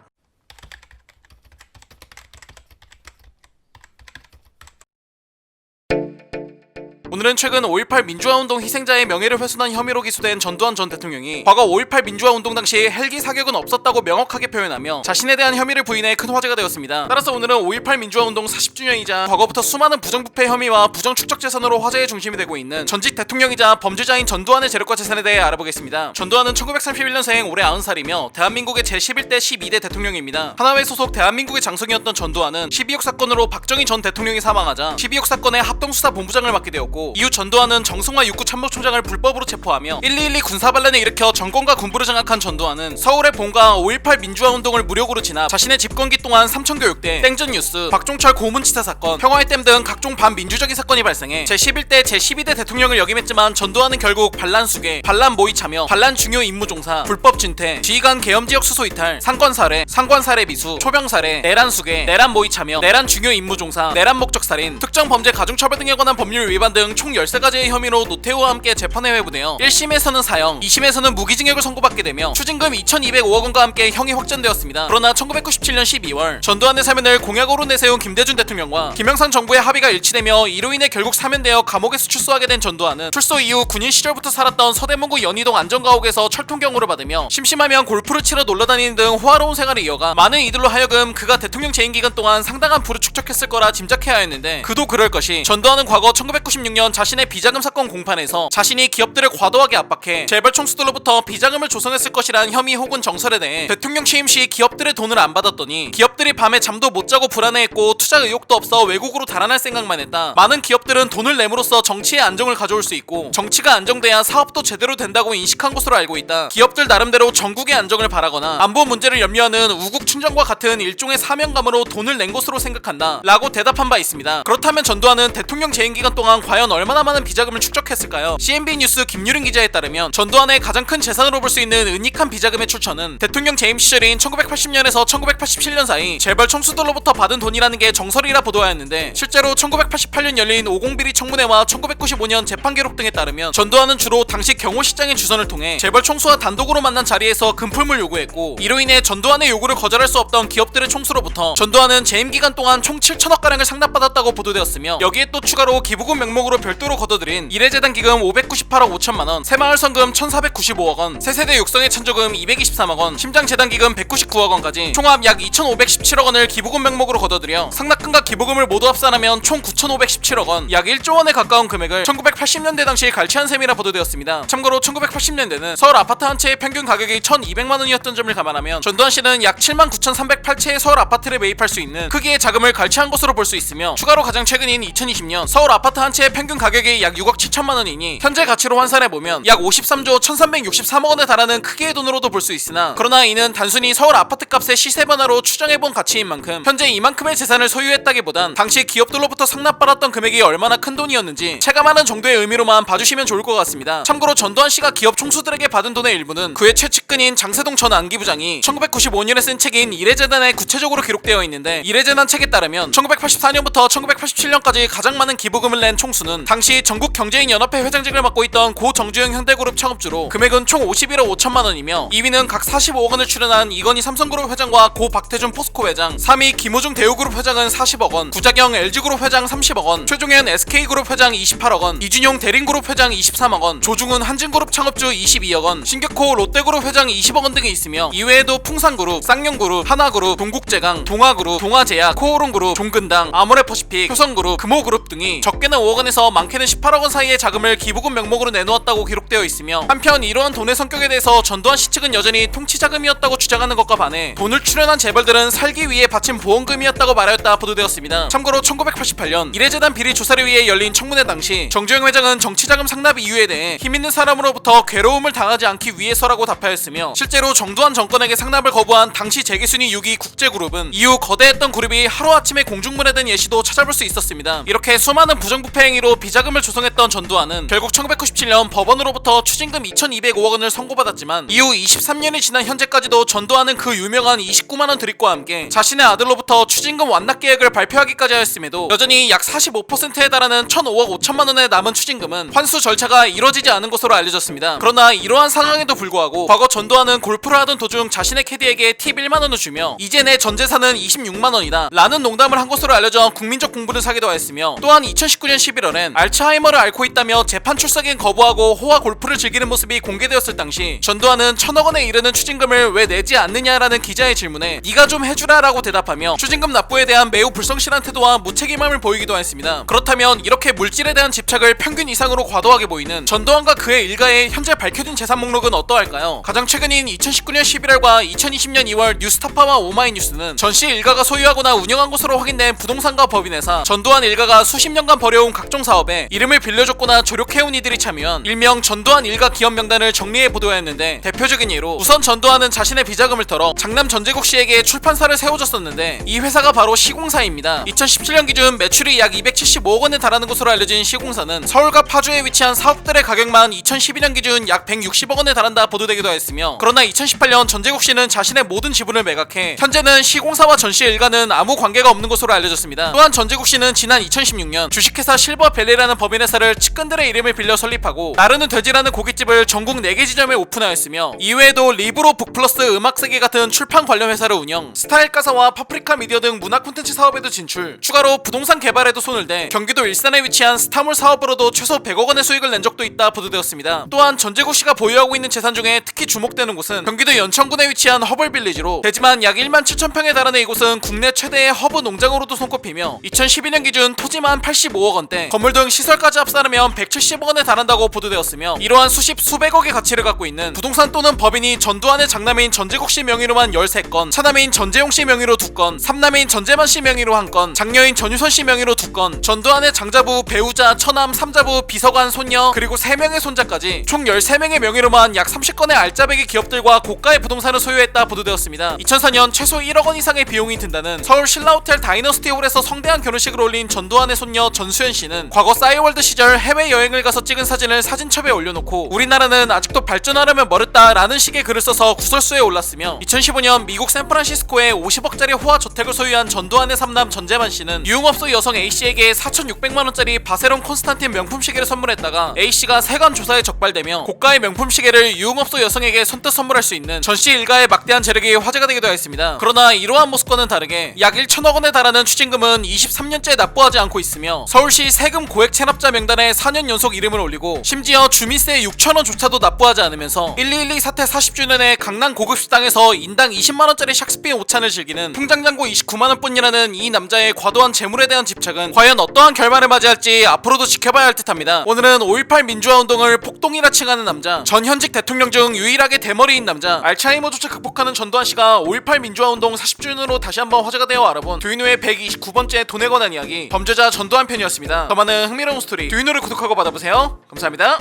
오늘은 최근 5.18 민주화운동 희생자의 명예를 훼손한 혐의로 기소된 전두환 전 대통령이 과거 5.18 민주화운동 당시 헬기 사격은 없었다고 명확하게 표현하며 자신에 대한 혐의를 부인해 큰 화제가 되었습니다. 따라서 오늘은 5.18 민주화운동 40주년이자 과거부터 수많은 부정부패 혐의와 부정축적 재산으로 화제의 중심이 되고 있는 전직 대통령이자 범죄자인 전두환의 재력과 재산에 대해 알아보겠습니다. 전두환은 1931년생 올해 90살이며 대한민국의 제11대 12대 대통령입니다. 하나회 소속 대한민국의 장성이었던 전두환은 12.6 사건으로 박정희 전 대통령이 사망하자 12.6 사건의 합동수사본부장을 맡게 되었고 이후 전두환은 정승화 육구참모총장을 불법으로 체포하며 1.2.12 군사반란을 일으켜 정권과 군부를 장악한 전두환은 서울의 본가 5.18 민주화운동을 무력으로 진압, 자신의 집권기 동안 삼천교육대, 땡전뉴스, 박종철 고문치사 사건, 평화의 댐 등 각종 반민주적인 사건이 발생해 제11대, 제12대 대통령을 역임했지만 전두환은 결국 반란수괴, 반란 모의 참여, 반란 중요 임무 종사, 불법 진퇴, 지휘관 계엄지역 수소 이탈, 상권살해, 상관살해 미수, 초병살해, 내란수괴, 내란 모의 참여, 내란 중요 임무 종사, 내란 목적 살인, 특정 범죄 가중처벌 등에 관한 법률 위반 등 등 총 13가지의 혐의로 노태우와 함께 재판에 회부되어 1심에서는 사형, 2심에서는 무기징역을 선고받게 되며 추징금 2,205억원과 함께 형이 확정되었습니다. 그러나 1997년 12월 전두환의 사면을 공약으로 내세운 김대중 대통령과 김영삼 정부의 합의가 일치되며 이로 인해 결국 사면되어 감옥에서 출소하게 된 전두환은 출소 이후 군인 시절부터 살았던 서대문구 연희동 안전가옥에서 철통경호를 받으며 심심하면 골프를 치러 놀러다니는 등 호화로운 생활을 이어가 많은 이들로 하여금 그가 대통령 재임 기간 동안 상당한 부를 축적했을 거라 짐작해야 했는데 그도 그럴 것이 전두환은 과거 1996년 자신의 비자금 사건 공판에서 자신이 기업들을 과도하게 압박해 재벌 총수들로부터 비자금을 조성했을 것이란 혐의 혹은 정설에 대해 대통령 취임 시 기업들의 돈을 안 받았더니 기업들이 밤에 잠도 못 자고 불안해했고 투자 의욕도 없어 외국으로 달아날 생각만 했다. 많은 기업들은 돈을 내므로써 정치의 안정을 가져올 수 있고 정치가 안정돼야 사업도 제대로 된다고 인식한 것으로 알고 있다. 기업들 나름대로 전국의 안정을 바라거나 안보 문제를 염려하는 우국 충정과 같은 일종의 사명감으로 돈을 낸 것으로 생각한다 라고 대답한 바 있습니다. 그렇다면 전두환은 대통령 재임 기간 동안 과연 얼마나 많은 비자금을 축적했을까요? CNB 뉴스 김유린 기자에 따르면 전두환의 가장 큰 재산으로 볼 수 있는 은닉한 비자금의 출처는 대통령 재임 시절인 1980년에서 1987년 사이 재벌 총수들로부터 받은 돈이라는 게 정설이라 보도하였는데 실제로 1988년 열린 오공비리 청문회와 1995년 재판 기록 등에 따르면 전두환은 주로 당시 경호시장의 주선을 통해 재벌 총수와 단독으로 만난 자리에서 금품을 요구했고 이로 인해 전두환의 요구를 거절할 수 없던 기업들의 총수로부터 전두환은 재임 기간 동안 총 7천억가량을 상납받았다고 보도되었으며 여기에 또 추가로 기부금 명목으로 별도로 거둬들인 이래재단 기금 598억 5천만원, 새마을 성금 1,495억원, 새세대 육성의 찬조금 223억원, 심장재단 기금 199억원까지 총합 약 2,517억원을 기부금 명목으로 거둬들여 상납금과 기부금을 모두 합산하면 총 9,517억원, 약 1조원에 가까운 금액을 1980년대 당시 갈취한 셈이라 보도되었습니다. 참고로 1980년대는 서울 아파트 한 채의 평균 가격이 1,200만원이었던 점을 감안하면 전두환 씨는 약 79,308채의 서울 아파트를 매입할 수 있는 크기의 자금을 갈취한 것으로 볼 수 있으며 추가로 가장 최근인 2020년 서울 아파트 한 채의 평균 가격이 약 6억 7천만원이니 현재 가치로 환산해보면 약 53조 1,363억원에 달하는 크기의 돈으로도 볼 수 있으나 그러나 이는 단순히 서울 아파트 값의 시세 변화로 추정해본 가치인 만큼 현재 이만큼의 재산을 소유했다기보단 당시 기업들로부터 상납받았던 금액이 얼마나 큰 돈이었는지 체감하는 정도의 의미로만 봐주시면 좋을 것 같습니다. 참고로 전두환 씨가 기업 총수들에게 받은 돈의 일부는 그의 최측근인 장세동 전 안기부장이 1995년에 쓴 책인 이래재단에 구체적으로 기록되어 있는데 이래재단 책에 따르면 1984년부터 1987년까지 가장 많은 기부금을 낸 총수는 당시 전국경제인연합회 회장직을 맡고 있던 고 정주영 현대그룹 창업주로 금액은 총 51억 5천만원이며 2위는 각 45억원을 출연한 이건희 삼성그룹 회장과 고 박태준 포스코 회장, 3위 김호중 대우그룹 회장은 40억원, 구자경 LG그룹 회장 30억원, 최종현 SK그룹 회장 28억원, 이준용 대림그룹 회장 23억원, 조중훈 한진그룹 창업주 22억원, 신격호 롯데그룹 회장 20억원 등이 있으며 이외에도 풍산그룹, 쌍용그룹, 하나그룹, 동국제강, 동아그룹, 동아제약, 코오롱그룹, 종근당, 아모레퍼시픽, 효성그룹, 금호그룹 등이 적게는 5억원에서 많게는 18억원 사이의 자금을 기부금 명목으로 내놓았다고 기록되어 있으며 한편 이러한 돈의 성격에 대해서 전두환 씨 측은 여전히 통치자금이었다고 주장하는 것과 반해 돈을 출연한 재벌들은 살기 위해 바친 보험금이었다고 말하였다 보도되었습니다. 참고로 1988년 이래재단 비리 조사를 위해 열린 청문회 당시 정주영 회장은 정치자금 상납 이유에 대해 힘있는 사람으로부터 괴로움을 당하지 않기 위해서라고 답하였으며 실제로 정두환 정권에게 상납을 거부한 당시 재계순위 6위 국제그룹은 이후 거대했던 그룹이 하루아침에 공중분해된 예시도 찾아볼 수 있었습니다. 이렇게 수많은 부정부패 행위로 비자금을 조성했던 전두환은 결국 1997년 법원으로부터 추징금 2,205억원을 선고받았지만 이후 23년이 지난 현재까지도 전두환은 그 유명한 29만원 드립과 함께 자신의 아들로부터 추징금 완납 계획을 발표하기까지 하였음에도 여전히 약 45%에 달하는 1,005억 5천만원의 남은 추징금은 환수 절차가 이뤄지지 않은 것으로 알려졌습니다. 그러나 이러한 상황에도 불구하고 과거 전두환은 골프를 하던 도중 자신의 캐디에게 팁 1만원을 주며 이제 내 전재산은 26만원이다 라는 농담을 한 것으로 알려져 국민적 공분을 사기도 하였으며 또한 2019년 11월엔 알츠하이머를 앓고 있다며 재판 출석엔 거부하고 호화 골프를 즐기는 모습이 공개되었을 당시 전두환은 1,000억원에 이르는 추징금을 왜 내지 않느냐라는 기자의 질문에 네가 좀 해주라 라고 대답하며 추징금 납부에 대한 매우 불성실한 태도와 무책임함을 보이기도 했습니다. 그렇다면 이렇게 물질에 대한 집착을 평균 이상으로 과도하게 보이는 전두환과 그의 일가의 현재 밝혀진 재산 목록은 어떠할까요? 가장 최근인 2019년 11월과 2020년 2월 뉴스타파와 오마이뉴스는 전씨 일가가 소유하거나 운영한 것으로 확인된 부동산과 법인회사, 전두환 일가가 수십 년간 벌여온 각종 사업에 이름을 빌려줬거나 조력해온 이들이 참여한 일명 전두환 일가 기업 명단을 정리해 보도했는데 대표적인 예로 우선 전두환은 자신의 비자금을 털어 장남 전재국 씨에게 출판사를 세워줬었는데 이 회사가 바로 시공사입니다. 2017년 기준 매출이 약 275억원에 달하는 것으로 알려진 시공사는 서울과 파주에 위치한 사업들의 가격만 2012년 기준 약 160억원에 달한다 보도되기도 했으며 그러나 2018년 전재국 씨는 자신의 모든 지분을 매각해 현재는 시공사와 전씨 일가는 아무 관계가 없는 것으로 알려졌습니다. 또한 전재국 씨는 지난 2016년 주식회사 실버 벨리라는 법인회사를 측근들의 이름을 빌려 설립하고 나르는 돼지라는 고깃집을 전국 4개 지점에 오픈하였으며 이외에도 리브로 북플러스 음악세계 같은 출판 관련 회사를 운영, 스타일가사와 파프리카 미디어 등 문화 콘텐츠 사업에도 진출, 추가로 부동산 개발에도 손을 대 경기도 일산에 위치한 스타몰 사업으로도 최소 100억 원의 수익을 낸 적도 있다 보도되었습니다. 또한 전재국 씨가 보유하고 있는 재산 중에 특히 주목되는 곳은 경기도 연천군에 위치한 허벌빌리지로 대지만 약 1만 7천 평에 달하는 이곳은 국내 최대의 허브 농장으로도 손꼽히며 2012년 기준 토지만 85억 원대, 건물 등 시설까지 합산하면 170억 원에 달한다고 보도되었으며 이러한 수백억의 가치를 갖고 있는 부동산 또는 법인이 전두환의 장남인 전재국 씨 명의로만 13건, 차남인 전재용 씨 명의로 2건, 삼남인 전재만 씨 명의로 1건, 장녀인 전유선 씨 명의로 2건, 전두환의 장자부, 배우자, 처남, 삼자부, 비서관, 손녀, 그리고 3명의 손자까지 총 13명의 명의로만 약 30건의 알짜배기 기업들과 고가의 부동산을 소유했다 보도되었습니다. 2004년 최소 1억 원 이상의 비용이 든다는 서울 신라호텔 다이너스티홀에서 성대한 결혼식을 올린 전두환의 손녀 전수연 씨는 과거 싸이월드 시절 해외여행을 가서 찍은 사진을 사진첩에 올려놓고 우리나라는 아직도 발전하려면 멀었다라는 식의 글을 써서 구설수에 올랐으며 2015년 미국 샌프란시스코에 50억짜리 호화 저택을 소유한 전두환의 삼남 전재만 씨는 유흥업소 여성 A씨에게 4,600만원짜리 바세론 콘스탄틴 명품 시계를 선물했다가 A씨가 세관 조사에 적발되며 고가의 명품 시계를 유흥업소 여성에게 선뜻 선물할 수 있는 전씨 일가의 막대한 재력이 화제가 되기도 했습니다. 그러나 이러한 모습과는 다르게 약 1천억 원에 달하는 추징금은 23년째 납부하지 않고 있으며 서울시 세금 고액 체납자 명단에 4년 연속 이름을 올리고 심지어 주민세 6천원조차도 납부하지 않으면서 1212 사태 40주년에 강남 고급 식당에서 인당 20만원짜리 샥스피어 오찬을 즐기는 통장잔고 29만원뿐이라는 이 남자의 과도한 재물에 대한 집착은 과연 어떠한 결말을 맞이할지 앞으로도 지켜봐야 할 듯합니다. 오늘은 5.18 민주화운동을 폭동이라 칭하는 남자, 전 현직 대통령 중 유일하게 대머리인 남자, 알츠하이머조차 극복하는 전두환씨가 5.18 민주화운동 40주년으로 다시 한번 화제가 되어 알아본 두인우의 129번째 돈에 관한 이야기, 범죄자 전두환 편이었습니다. 더 많은 흥미로운 스토리 두인우를 구독하고 받아보세요. 감사합니다.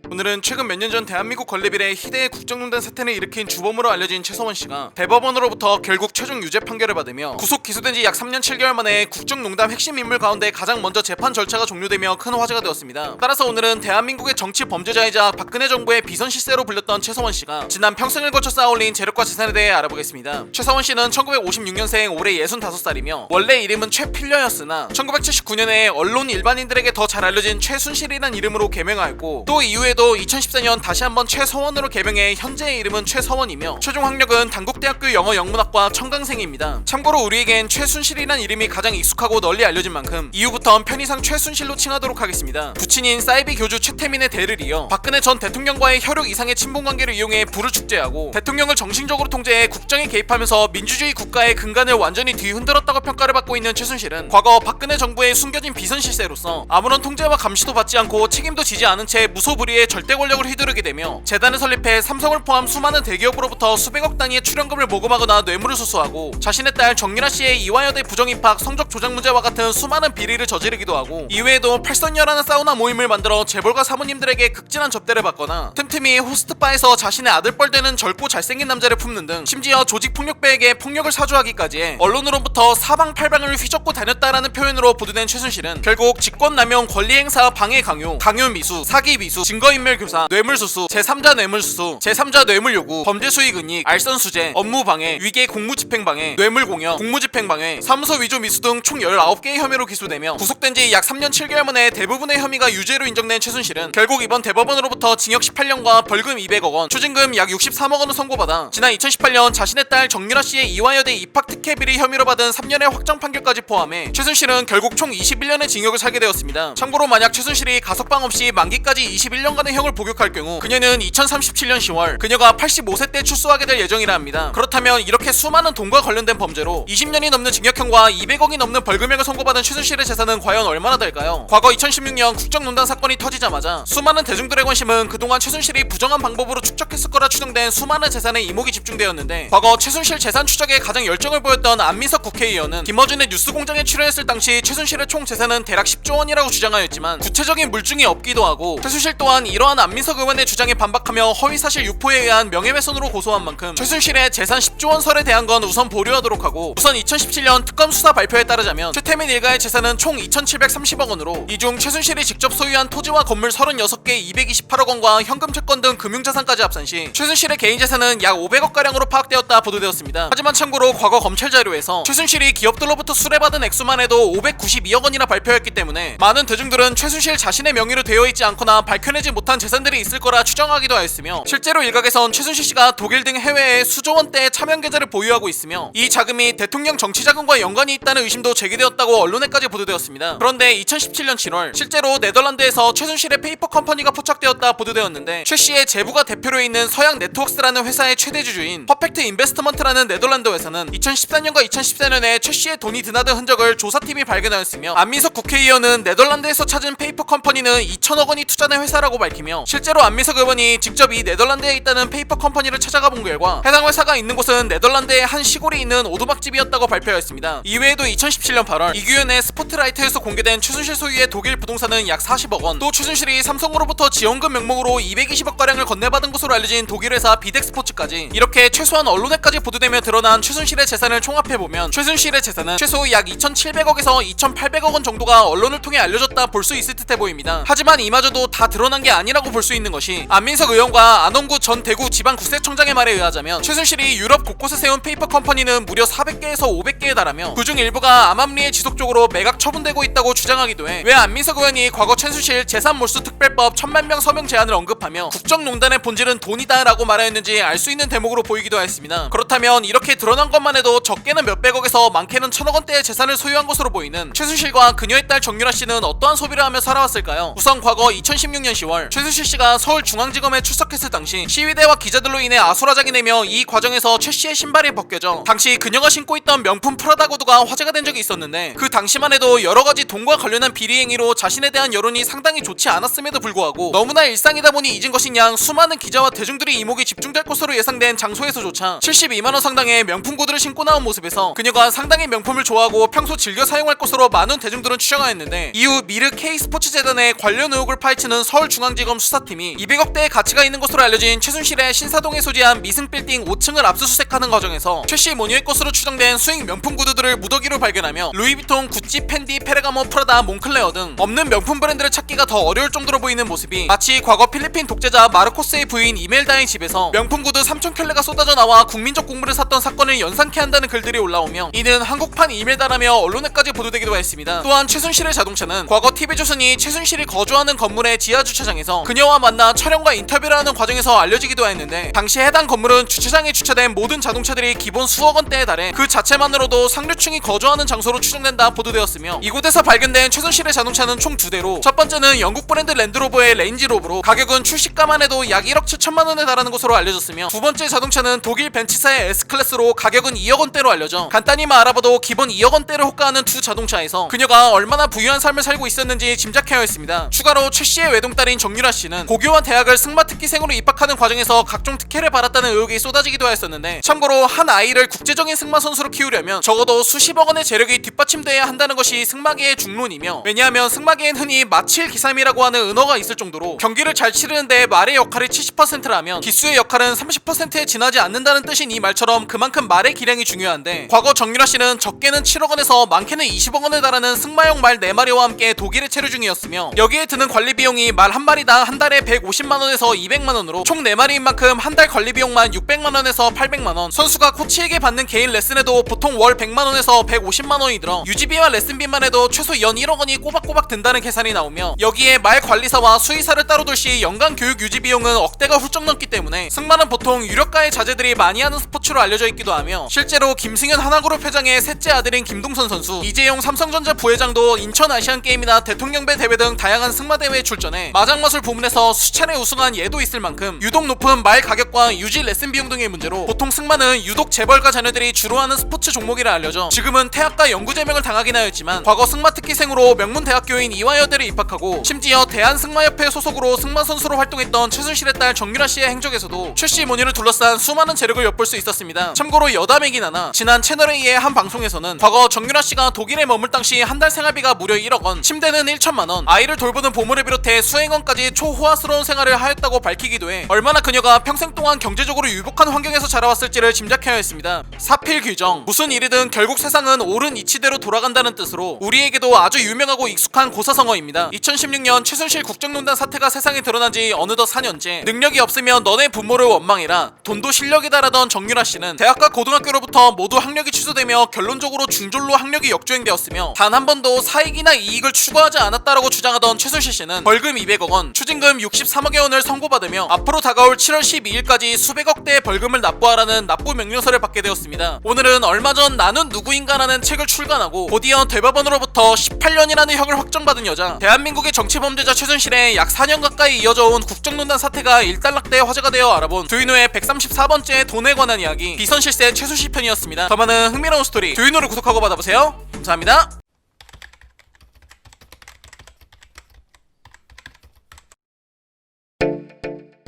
오늘은 최근 몇 년 전 대한민국 건립 이래 희대의 국정농단 사태를 일으킨 주범으로 알려진 최서원씨가 대법원으로부터 결국 최종 유죄 판결을 받으며 구속 기소된 지 약 3년 7개월 만에 국정농단 핵심 인물 가운데 가장 먼저 재판 절차가 종료되며 큰 화제가 되었습니다. 따라서 오늘은 대한민국의 정치 범죄자이자 박근혜 정부의 비선 실세로 불렸던 최서원씨가 지난 평생을 거쳐 쌓아올린 재력과 재산에 대해 알아보겠습니다. 최서원씨는 1956년생 올해 65살이며 원래 이름은 최필려였으나 1979년에 언론 일반인들에게 더 잘 알려진 최순실이란 이름으로 개명하였고 또 이후에도 2014년 다시 한번 최서원으로 개명해 현재의 이름은 최서원이며 최종 학력은 단국대학교 영어 영문학과 청강생입니다. 참고로 우리에겐 최순실이란 이름이 가장 익숙하고 널리 알려진 만큼 이후부턴 편의상 최순실로 칭하도록 하겠습니다. 부친인 사이비 교주 최태민의 대를 이어 박근혜 전 대통령과의 혈육 이상의 친분관계를 이용해 부를 축제하고 대통령을 정신적으로 통제해 국정에 개입하면서 민주주의 국가의 근간을 완전히 뒤흔들었다고 평가를 받고 있는 최순실은 과거 박근혜 정부의 숨겨진 비선 실세로서 아무런 통제와 감시도 받지 않고 책임도 지지 않은 채 무소불위의 절대 권력을 휘두르게 되며 재단을 설립해 삼성을 포함 수많은 대기업으로부터 수백억 단위의 출연금을 모금하거나 뇌물을 수수하고 자신의 딸 정유라 씨의 이화여대 부정입학 성적 조작 문제와 같은 수많은 비리를 저지르기도 하고 이외에도 팔선녀라는 사우나 모임을 만들어 재벌가 사모님들에게 극진한 접대를 받거나 틈틈이 호스트바에서 자신의 아들뻘 되는 젊고 잘생긴 남자를 품는 등 심지어 조직폭력배에게 폭력을 사주하기까지 해 언론으로부터 사방팔방을 휘젓고 다녔다라는 표현으로 보도된 최순실은 결국 직권남용, 권리행사, 방해 강요, 강요미수, 사기미수, 증거인멸 교사, 뇌물수수, 제3자 뇌물수수, 제3자 뇌물요구, 범죄수익은익, 알선수재, 업무방해, 위계 공무집행방해, 뇌물공여, 공무집행방해, 사무소 위조 미수 등 총 19개의 혐의로 기소되며 구속된 지 약 3년 7개월 만에 대부분의 혐의가 유죄로 인정된 최순실은 결국 이번 대법원으로부터 징역 18년과 벌금 200억 원, 추징금 약 63억 원을 선고받아 지난 2018년 자신의 딸 정유라 씨의 이화여대 입학 특혜 비리 혐의로 받은 3년의 확정 판결까지 포함해 최순실은 결국 총 21년의 징역을 살게 되었습니다. 참고로 만약 최순실이 가석방 없이 만기까지 21년간의 형을 복역할 경우 그녀는 2037년 10월 그녀가 85세 때 출소하게 될 예정이라 합니다. 그렇다면 이렇게 수많은 돈과 관련된 범죄로 20년이 넘는 징역형과 200억이 넘는 벌금형을 선고받은 최순실의 재산은 과연 얼마나 될까요? 과거 2016년 국정농단 사건이 터지자마자 수많은 대중들의 관심은 그동안 최순실이 부정한 방법으로 축적했을 거라 추정된 수많은 재산에 이목이 집중되었는데 과거 최순실 재산 추적에 가장 열정을 보였던 안민석 국회의원은 김어준의 뉴스공장에 출연했을 당시 최순실의 총 재산은 대략 10조 원이라고 주장하였지만 구체적인 물증이 없기도 하고 최순실 또한 이러한 이러한 안민석 의원의 주장에 반박하며 허위사실 유포에 의한 명예훼손으로 고소한 만큼 최순실의 재산 10조 원 설에 대한 건 우선 보류하도록 하고, 우선 2017년 특검 수사 발표에 따르자면 최태민 일가의 재산은 총 2,730억 원으로 이 중 최순실이 직접 소유한 토지와 건물 36개 228억 원과 현금 채권 등 금융자산까지 합산 시 최순실의 개인 재산은 약 500억가량으로 파악되었다 보도되었습니다. 하지만 참고로 과거 검찰 자료에서 최순실이 기업들로부터 수뢰받은 액수만 해도 592억 원이나 발표했기 때문에 많은 대중들은 최순실 자신의 명의로 되어 있지 않거나 밝혀내지 못한 재산들이 있을 거라 추정하기도 하였으며, 실제로 일각에선 최순실 씨가 독일 등 해외에 수조 원대의 차명 계좌를 보유하고 있으며 이 자금이 대통령 정치 자금과 연관이 있다는 의심도 제기되었다고 언론에까지 보도되었습니다. 그런데 2017년 7월 실제로 네덜란드에서 최순실의 페이퍼 컴퍼니가 포착되었다 보도되었는데, 최 씨의 제부가 대표로 있는 서양 네트워크스라는 회사의 최대 주주인 퍼펙트 인베스트먼트라는 네덜란드 회사는 2014년과 2014년에 최 씨의 돈이 드나든 흔적을 조사팀이 발견하였으며, 안민석 국회의원은 네덜란드에서 찾은 페이퍼 컴퍼니는 2천억 원이 투자된 회사라고 밝히며, 실제로 안민석 의원이 직접 이 네덜란드에 있다는 페이퍼 컴퍼니를 찾아가 본 결과 해당 회사가 있는 곳은 네덜란드의 한 시골에 있는 오두막집이었다고 발표하였습니다. 이외에도 2017년 8월 이규현의 스포트라이트에서 공개된 최순실 소유의 독일 부동산은 약 40억 원, 또 최순실이 삼성으로부터 지원금 명목으로 220억가량을 건네받은 것으로 알려진 독일 회사 비덱스포츠까지, 이렇게 최소한 언론에까지 보도되며 드러난 최순실의 재산을 총합해보면 최순실의 재산은 최소 약 2,700억에서 2,800억 원 정도가 언론을 통해 알려졌다 볼 수 있을 듯해 보입니다. 하지만 이마저도 다 드러난 게 아니라고 볼 수 있는 것이 안민석 의원과 안원구 전 대구 지방국세청장의 말에 의하자면 최순실이 유럽 곳곳에 세운 페이퍼 컴퍼니는 무려 400개에서 500개에 달하며 그중 일부가 암암리에 지속적으로 매각 처분되고 있다고 주장하기도 해 왜 안민석 의원이 과거 최순실 재산몰수특별법 1000만명 서명 제안을 언급하며 국정농단의 본질은 돈이다 라고 말하였는지 알 수 있는 대목으로 보이기도 하였습니다. 그렇다면 이렇게 드러난 것만 해도 적게는 몇백억에서 많게는 천억 원대의 재산을 소유한 것으로 보이는 최순실과 그녀의 딸 정유라 씨는 어떠한 소비를 하며 살아왔을까요? 우선 과거 2016년 10월 최순실 씨가 서울중앙지검에 출석했을 당시 시위대와 기자들로 인해 아수라장이 내며 이 과정에서 최 씨의 신발이 벗겨져 당시 그녀가 신고 있던 명품 프라다 구두가 화제가 된 적이 있었는데, 그 당시만 해도 여러가지 돈과 관련한 비리 행위로 자신에 대한 여론이 상당히 좋지 않았음에도 불구하고 너무나 일상이다 보니 잊은 것이냐 수많은 기자와 대중들이 이목이 집중될 것으로 예상된 장소에서조차 72만원 상당의 명품 구두를 신고 나온 모습에서 그녀가 상당히 명품을 좋아하고 평소 즐겨 사용할 것으로 많은 대중들은 추정하였는데, 이후 미르 K스포츠 재단의 관련 의혹을 파헤치는 서울중앙지검 수사팀이 200억대의 가치가 있는 것으로 알려진 최순실의 신사동에 소지한 미승빌딩 5층을 압수수색하는 과정에서 최씨 모녀의 것으로 추정된 수익 명품 구두들을 무더기로 발견하며 루이비통, 구찌, 펜디, 페레가모, 프라다, 몽클레어 등 없는 명품 브랜드를 찾기가 더 어려울 정도로 보이는 모습이 마치 과거 필리핀 독재자 마르코스의 부인 이멜다의 집에서 명품 구두 3,000켤레가 쏟아져 나와 국민적 공물을 샀던 사건을 연상케 한다는 글들이 올라오며, 이는 한국판 이멜다라며 언론에까지 보도되기도 했습니다. 또한 최순실의 자동차는 과거 TV조선이 최순실이 거주하는 건물의 지하주차장에서 그녀와 만나 촬영과 인터뷰를 하는 과정에서 알려지기도 했는데, 당시 해당 건물은 주차장에 주차된 모든 자동차들이 기본 수억 원대에 달해 그 자체만으로도 상류층이 거주하는 장소로 추정된다 보도되었으며, 이곳에서 발견된 최순실의 자동차는 총 2대로 첫 번째는 영국 브랜드 랜드로버의 레인지로버로 가격은 출시가만 해도 약 1억 7천만 원에 달하는 것으로 알려졌으며, 두 번째 자동차는 독일 벤츠사의 S클래스로 가격은 2억 원대로 알려져 간단히만 알아봐도 기본 2억 원대를 호가하는 두 자동차에서 그녀가 얼마나 부유한 삶을 살고 있었는지 짐작해야 했습니다. 추가로 최 씨의 외동딸인 정유라 씨는 고교와 대학을 승마특기생으로 입학하는 과정에서 각종 특혜를 받았다는 의혹이 쏟아지기도 했었는데, 참고로 한 아이를 국제적인 승마 선수로 키우려면 적어도 수십억 원의 재력이 뒷받침돼야 한다는 것이 승마계의 중론이며, 왜냐하면 승마계엔 흔히 마칠 기삼이라고 하는 은어가 있을 정도로 경기를 잘 치르는데 말의 역할이 70%라면 기수의 역할은 30%에 지나지 않는다는 뜻인 이 말처럼 그만큼 말의 기량이 중요한데, 과거 정유라 씨는 적게는 7억 원에서 많게는 20억 원에 달하는 승마용 말 4마리와 함께 독일에 체류 중이었으며, 여기에 드는 관리 비용이 말 한 마리당 한 달에 150만 원에서 200만 원으로 총 4마리인 만큼 한 달 관리 비용만 600만 원에서 800만 원, 선수가 코치에게 받는 개인 레슨에도 보통 월 100만 원에서 150만 원이 들어 유지비와 레슨비만 해도 최소 연 1억 원이 꼬박꼬박 든다는 계산이 나오며, 여기에 말 관리사와 수의사를 따로 둘 시 연간 교육 유지 비용은 억대가 훌쩍 넘기 때문에 승마는 보통 유력가의 자제들이 많이 하는 스포츠로 알려져 있기도 하며, 실제로 김승현 하나그룹 회장의 셋째 아들인 김동선 선수, 이재용 삼성전자 부회장도 인천 아시안게임이나 대통령배 대회 등 다양한 승마 대회에 출전해 마장마술 부문에서 수차례 우승한 예도 있을 만큼 유독 높은 말 가격과 유지 레슨 비용 등의 문제로 보통 승마는 유독 재벌가 자녀들이 주로 하는 스포츠 종목이라 알려져 지금은 태학과 영구 제명을 당하긴 하였지만, 과거 승마 특기생으로 명문대학교인 이화여대를 입학하고 심지어 대한승마협회 소속으로 승마 선수로 활동했던 최순실의 딸 정유라 씨의 행적에서도 최 씨 모녀를 둘러싼 수많은 재력을 엿볼 수 있었습니다. 참고로 여담이긴 하나 지난 채널A의 한 방송에서는 과거 정유라 씨가 독일에 머물 당시 한 달 생활비가 무려 1억 원, 침대는 1천만 원, 아이를 돌보는 보물을 비롯해 수행원까지 초호화스러운 생활을 하였다고 밝히기도 해 얼마나 그녀가 평생 동안 경제적으로 유복한 환경에서 자라왔을지를 짐작해야 했습니다. 사필 규정, 무슨 일이든 결국 세상은 옳은 이치대로 돌아간다는 뜻으로 우리에게도 아주 유명하고 익숙한 고사성어입니다. 2016년 최순실 국정농단 사태가 세상에 드러난 지 어느덧 4년째. 능력이 없으면 너네 부모를 원망해라, 돈도 실력이다라던 정유라 씨는 대학과 고등학교로부터 모두 학력이 취소되며 결론적으로 중졸로 학력이 역주행되었으며 단 한 번도 사익이나 이익을 추구하지 않았다라고 주장하던 최순실 씨는 벌금 200억 원, 추징금 63억여 원을 선고받으며 앞으로 다가올 7월 12일까지 수백억 대의 벌금을 납부하라는 납부 명령서를 받게 되었습니다. 오늘은 얼마 전 나는 누구인가라는 책을 출간하고 곧이어 대법원으로부터 18년이라는 형을 확정받은 여자, 대한민국의 정치범죄자 최순실의 약 4년 가까이 이어져온 국정농단 사태가 일단락돼 화제가 되어 알아본 두이노의 134번째 돈에 관한 이야기, 비선실세 최순실 편이었습니다. 더 많은 흥미로운 스토리 두이노를 구독하고 받아보세요. 감사합니다.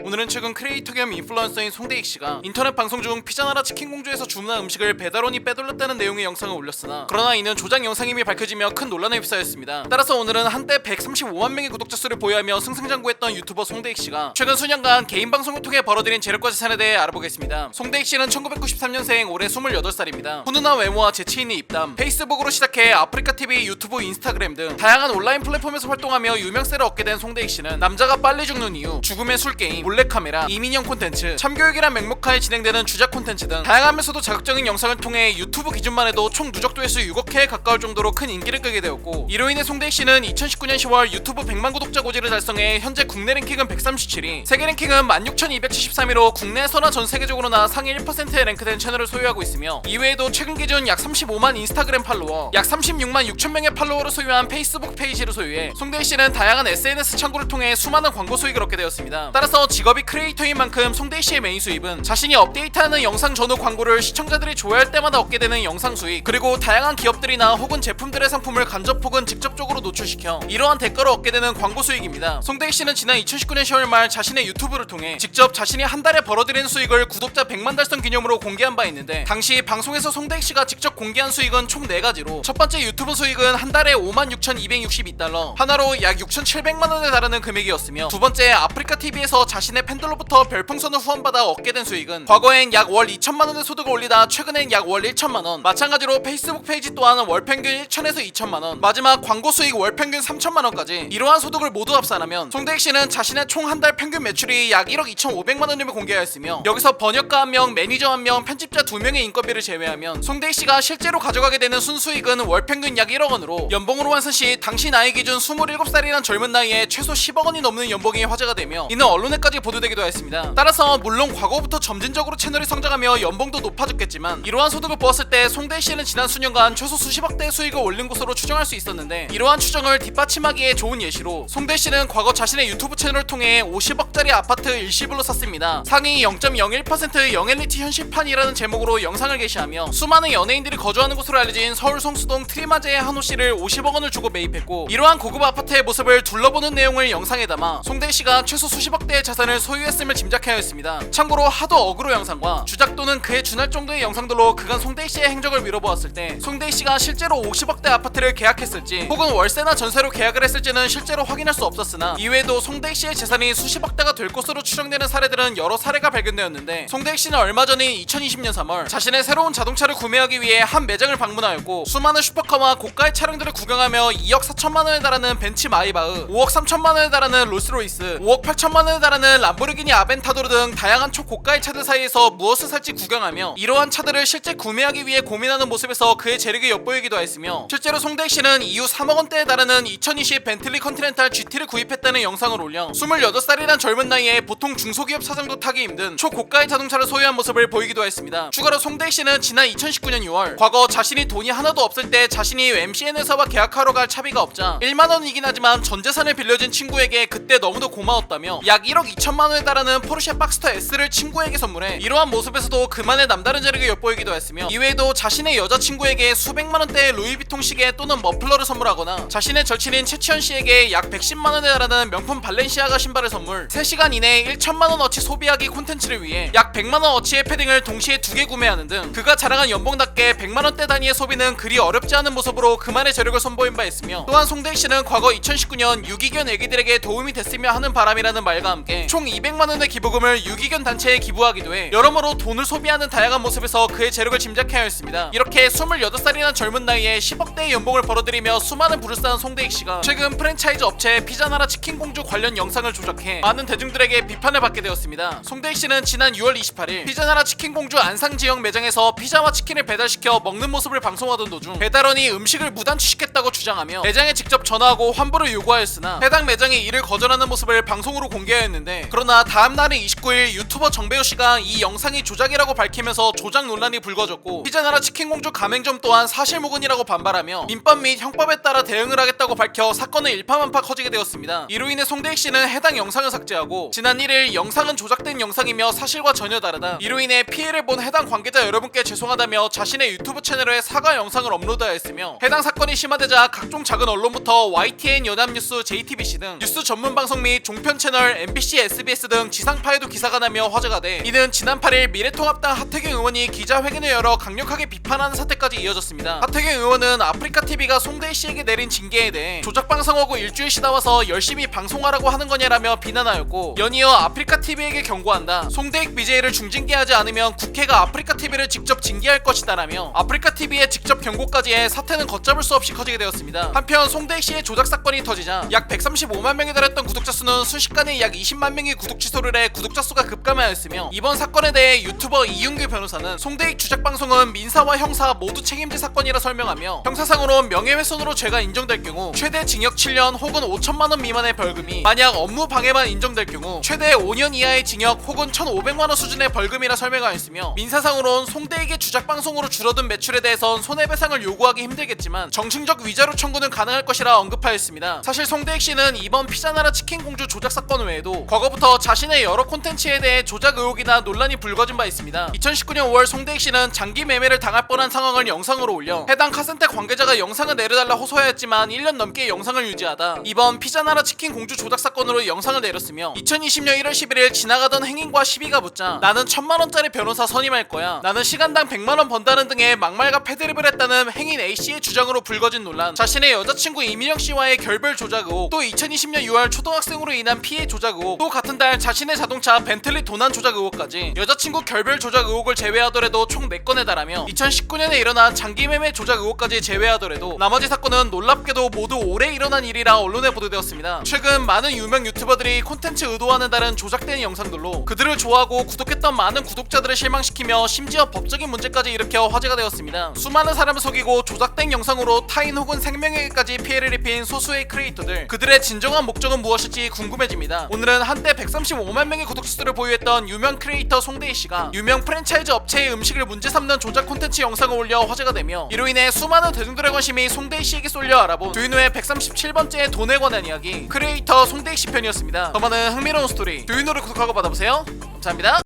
오늘은 최근 크리에이터 겸 인플루언서인 송대익 씨가 인터넷 방송 중 피자나라 치킨공주에서 주문한 음식을 배달원이 빼돌렸다는 내용의 영상을 올렸으나 그러나 이는 조작 영상임이 밝혀지며 큰 논란에 휩싸였습니다. 따라서 오늘은 한때 135만 명의 구독자 수를 보유하며 승승장구했던 유튜버 송대익 씨가 최근 수년간 개인 방송을 통해 벌어들인 재력과 재산에 대해 알아보겠습니다. 송대익 씨는 1993년생, 올해 28살입니다. 훈훈한 외모와 재치있는 입담, 페이스북으로 시작해 아프리카TV, 유튜브, 인스타그램 등 다양한 온라인 플랫폼에서 활동하며 유명세를 얻게 된 송대익 씨는 남자가 빨리 죽는 이유, 죽음의 술게임, 몰래카메라, 이민영 콘텐츠, 참교육이란 명목하에 진행되는 주작 콘텐츠 등 다양하면서도 자극적인 영상을 통해 유튜브 기준만 해도 총 누적 조회수 6억 회에 가까울 정도로 큰 인기를 끄게 되었고, 이로 인해 송대익 씨는 2019년 10월 유튜브 100만 구독자 고지를 달성해 현재 국내 랭킹은 137위, 세계 랭킹은 16,273위로 국내에서나 전 세계적으로나 상위 1%에 랭크된 채널을 소유하고 있으며, 이외에도 최근 기준 약 35만 인스타그램 팔로워, 약 36만 6천 명의 팔로워를 소유한 페이스북 페이지를 소유해 송대익 씨는 다양한 SNS 창구를 통해 수많은 광고 수익을 얻게 되었습니다. 따라서 직업이 크리에이터인 만큼 송대익 씨의 메인 수입은 자신이 업데이트하는 영상 전후 광고를 시청자들이 좋아할 때마다 얻게 되는 영상 수익, 그리고 다양한 기업들이나 혹은 제품들의 상품을 간접 혹은 직접적으로 노출시켜 이러한 대가로 얻게 되는 광고 수익입니다. 송대익 씨는 지난 2019년 10월 말 자신의 유튜브를 통해 직접 자신이 한 달에 벌어들이는 수익을 구독자 100만 달성 기념으로 공개한 바 있는데, 당시 방송에서 송대익 씨가 직접 공개한 수익은 총 4가지로 첫 번째 유튜브 수익은 한 달에 56,262달러, 하나로 약 6,700만 원에 달하는 금액이었으며, 두 번째 아프리카TV에서 자신의 팬들로부터 별풍선을 후원받아 얻게 된 수익은 과거엔 약 월 2천만 원의 소득을 올리다 최근엔 약 월 1천만 원, 마찬가지로 페이스북 페이지 또한 월 평균 1천에서 2천만 원, 마지막 광고 수익 월 평균 3천만 원까지 이러한 소득을 모두 합산하면 송대익 씨는 자신의 총 한 달 평균 매출이 약 1억 2,500만 원임을 공개하였으며, 여기서 번역가 1명, 매니저 1명, 편집자 2명의 인건비를 제외하면 송대익 씨가 실제로 가져가게 되는 순수익은 월 평균 약 1억 원으로 연봉으로 환산 시 당시 나이 기준 27살이란 젊은 나이에 최소 10억 원이 넘는 연봉이 화제가 되며, 이는 언론에까지 보도되기도 했습니다. 따라서 물론 과거부터 점진적으로 채널이 성장하며 연봉도 높아졌겠지만, 이러한 소득을 보았을 때 송대익 씨는 지난 수년간 최소 수십억 대의 수익을 올린 것으로 추정할 수 있었는데, 이러한 추정을 뒷받침하기에 좋은 예시로 송대익 씨는 과거 자신의 유튜브 채널을 통해 50억짜리 아파트 일시불로 샀습니다. 상위 0.01% 영앤리티 현실판이라는 제목으로 영상을 게시하며 수많은 연예인들이 거주하는 곳으로 알려진 서울 성수동 트리마제의 한호 씨를 50억 원을 주고 매입했고, 이러한 고급 아파트의 모습을 둘러보는 내용을 영상에 담아 송대익 씨가 최소 수십억 대의 자산을 소유했음을 짐작해야 했습니다. 참고로 하도 어그로 영상과 주작 또는 그에 준할 정도의 영상들로 그간 송대익 씨의 행적을 미뤄보았을 때 송대익 씨가 실제로 50억 대 아파트를 계약했을지 혹은 월세나 전세로 계약을 했을지는 실제로 확인할 수 없었으나, 이외에도 송대익 씨의 재산이 수십억 대가 될 것으로 추정되는 사례들은 여러 사례가 발견되었는데, 송대익 씨는 얼마 전인 2020년 3월 자신의 새로운 자동차를 구매하기 위해 한 매장을 방문하였고, 수많은 슈퍼카와 고가의 차량들을 구경하며 2억 4천만 원에 달하는 벤츠 마이바흐, 5억 3천만 원에 달하는 롤스로이스, 5억 8천만 원에 달하는 람보르기니 아벤타도르 등 다양한 초고가의 차들 사이에서 무엇을 살지 구경하며 이러한 차들을 실제 구매하기 위해 고민하는 모습에서 그의 재력이 엿보이기도 했으며, 실제로 송대익 씨는 이후 3억 원대에 달하는 2020 벤틀리 컨티넨탈 GT를 구입했다는 영상을 올려 28살이란 젊은 나이에 보통 중소기업 사장도 타기 힘든 초고가의 자동차를 소유한 모습을 보이기도 했습니다. 추가로 송대익 씨는 지난 2019년 6월 과거 자신이 돈이 하나도 없을 때 자신이 MCN 회사와 계약하러 갈 차비가 없자 1만 원이긴 하지만 전 재산을 빌려준 친구에게 그때 너무도 고마웠다며 약 1억 2천 2천만원에 달하는 포르쉐 박스터 S를 친구에게 선물해 이러한 모습에서도 그만의 남다른 재력을 엿보이기도 했으며, 이외에도 자신의 여자친구에게 수백만원대의 루이비통 시계 또는 머플러를 선물하거나 자신의 절친인 최치현 씨에게 약 110만원에 달하는 명품 발렌시아가 신발을 선물, 3시간 이내에 1천만원어치 소비하기 콘텐츠를 위해 약 100만원어치의 패딩을 동시에 2개 구매하는 등 그가 자랑한 연봉답게 100만원대 단위의 소비는 그리 어렵지 않은 모습으로 그만의 재력을 선보인 바 있으며, 또한 송대익 씨는 과거 2019년 유기견 애기들에게 도움이 됐으면 하는 바람이라는 말과 함께 총 200만원의 기부금을 유기견 단체에 기부하기도 해 여러모로 돈을 소비하는 다양한 모습에서 그의 재력을 짐작해야 했습니다. 이렇게 28살이나 젊은 나이에 10억대의 연봉을 벌어들이며 수많은 부를 쌓은 송대익 씨가 최근 프랜차이즈 업체 피자나라 치킨공주 관련 영상을 조작해 많은 대중들에게 비판을 받게 되었습니다. 송대익 씨는 지난 6월 28일 피자나라 치킨공주 안상 지역 매장에서 피자와 치킨을 배달시켜 먹는 모습을 방송하던 도중 배달원이 음식을 무단 취식했다고 주장하며 매장에 직접 전화하고 환불을 요구하였으나 해당 매장이 이를 거절하는 모습을 방송으로 공개하였는데, 그러나 다음날인 29일 유튜버 정배우 씨가 이 영상이 조작이라고 밝히면서 조작 논란이 불거졌고, 피자나라 치킨공주 가맹점 또한 사실무근이라고 반발하며 민법 및 형법에 따라 대응을 하겠다고 밝혀 사건은 일파만파 커지게 되었습니다. 이로 인해 송대익 씨는 해당 영상을 삭제하고 지난 1일 영상은 조작된 영상이며 사실과 전혀 다르다, 이로 인해 피해를 본 해당 관계자 여러분께 죄송하다며 자신의 유튜브 채널에 사과 영상을 업로드하였으며, 해당 사건이 심화되자 각종 작은 언론부터 YTN 연합뉴스, JTBC 등 뉴스 전문 방송 및 종편 채널 MBC, SBS 등 지상파에도 기사가 나며 화제가 돼 이는 지난 8일 미래통합당 하태경 의원이 기자회견을 열어 강력하게 비판하는 사태까지 이어졌습니다. 하태경 의원은 아프리카TV가 송대익 씨에게 내린 징계에 대해 조작방송하고 일주일씩 나와서 열심히 방송하라고 하는 거냐라며 비난하였고, 연이어 아프리카TV에게 경고한다, 송대익 BJ를 중징계하지 않으면 국회가 아프리카TV를 직접 징계할 것이다라며 아프리카TV의 직접 경고까지 해 사태는 걷잡을 수 없이 커지게 되었습니다. 한편 송대익 씨의 조작 사건이 터지자 약 135만 명에 달했던 구독자 수는 순식간에 약 20만 명이 구독 취소를 해 구독자 수가 급감하였으며, 이번 사건에 대해 유튜버 이윤규 변호사는 송대익 주작 방송은 민사와 형사 모두 책임질 사건이라 설명하며, 형사상으로 명예훼손으로 죄가 인정될 경우 최대 징역 7년 혹은 5천만원 미만의 벌금이, 만약 업무 방해만 인정될 경우 최대 5년 이하의 징역 혹은 1,500만원 수준의 벌금이라 설명하였으며, 민사상으론 송대익의 주작 방송으로 줄어든 매출에 대해선 손해배상을 요구하기 힘들겠지만 정신적 위자료 청구는 가능할 것이라 언급하였습니다. 사실 송대익 씨는 이번 피자나라 치킨공주 조작 사건 외에도 과거부터 자신의 여러 콘텐츠에 대해 조작 의혹이나 논란이 불거진 바 있습니다. 2019년 5월 송대익 씨는 장기 매매를 당할 뻔한 상황을 영상으로 올려 해당 카센터 관계자가 영상을 내려달라 호소하였지만 1년 넘게 영상을 유지하다 이번 피자나라 치킨공주 조작 사건으로 영상을 내렸으며, 2020년 1월 11일 지나가던 행인과 시비가 붙자 나는 1,000만원짜리 변호사 선임할 거야, 나는 시간당 100만원 번다는 등의 막말과 패드립을 했다는 행인 A씨의 주장으로 불거진 논란, 자신의 여자친구 이민영 씨와의 결별 조작 의혹, 또 2020년 6월 초등학생으로 인한 피해 조작 의혹, 또 같은 달 자신의 자동차 벤틀리 도난 조작 의혹까지 여자친구 결별 조작 의혹을 제외하더라도 총 4건에 달하며 2019년에 일어난 장기매매 조작 의혹까지 제외하더라도 나머지 사건은 놀랍게도 모두 올해 일어난 일이라 언론에 보도되었습니다. 최근 많은 유명 유튜버들이 콘텐츠 의도와는 다른 조작된 영상들로 그들을 좋아하고 구독했던 많은 구독자들을 실망시키며 심지어 법적인 문제까지 일으켜 화제가 되었습니다. 수많은 사람을 속이고 조작된 영상으로 타인 혹은 생명에게까지 피해를 입힌 소수의 크리에이터들, 그들의 진정한 목적은 무엇일지 궁금해집니다. 오늘은 한때 135만 명의 구독자 수를 보유했던 유명 크리에이터 송대익 씨가 유명 프랜차이즈 업체의 음식을 문제 삼는 조작 콘텐츠 영상을 올려 화제가 되며, 이로 인해 수많은 대중들의 관심이 송대익 씨에게 쏠려 알아본 두윤호의 137번째 돈에 관한 이야기, 크리에이터 송대익 씨 편이었습니다. 더 많은 흥미로운 스토리 두윤호를 구독하고 받아보세요. 감사합니다.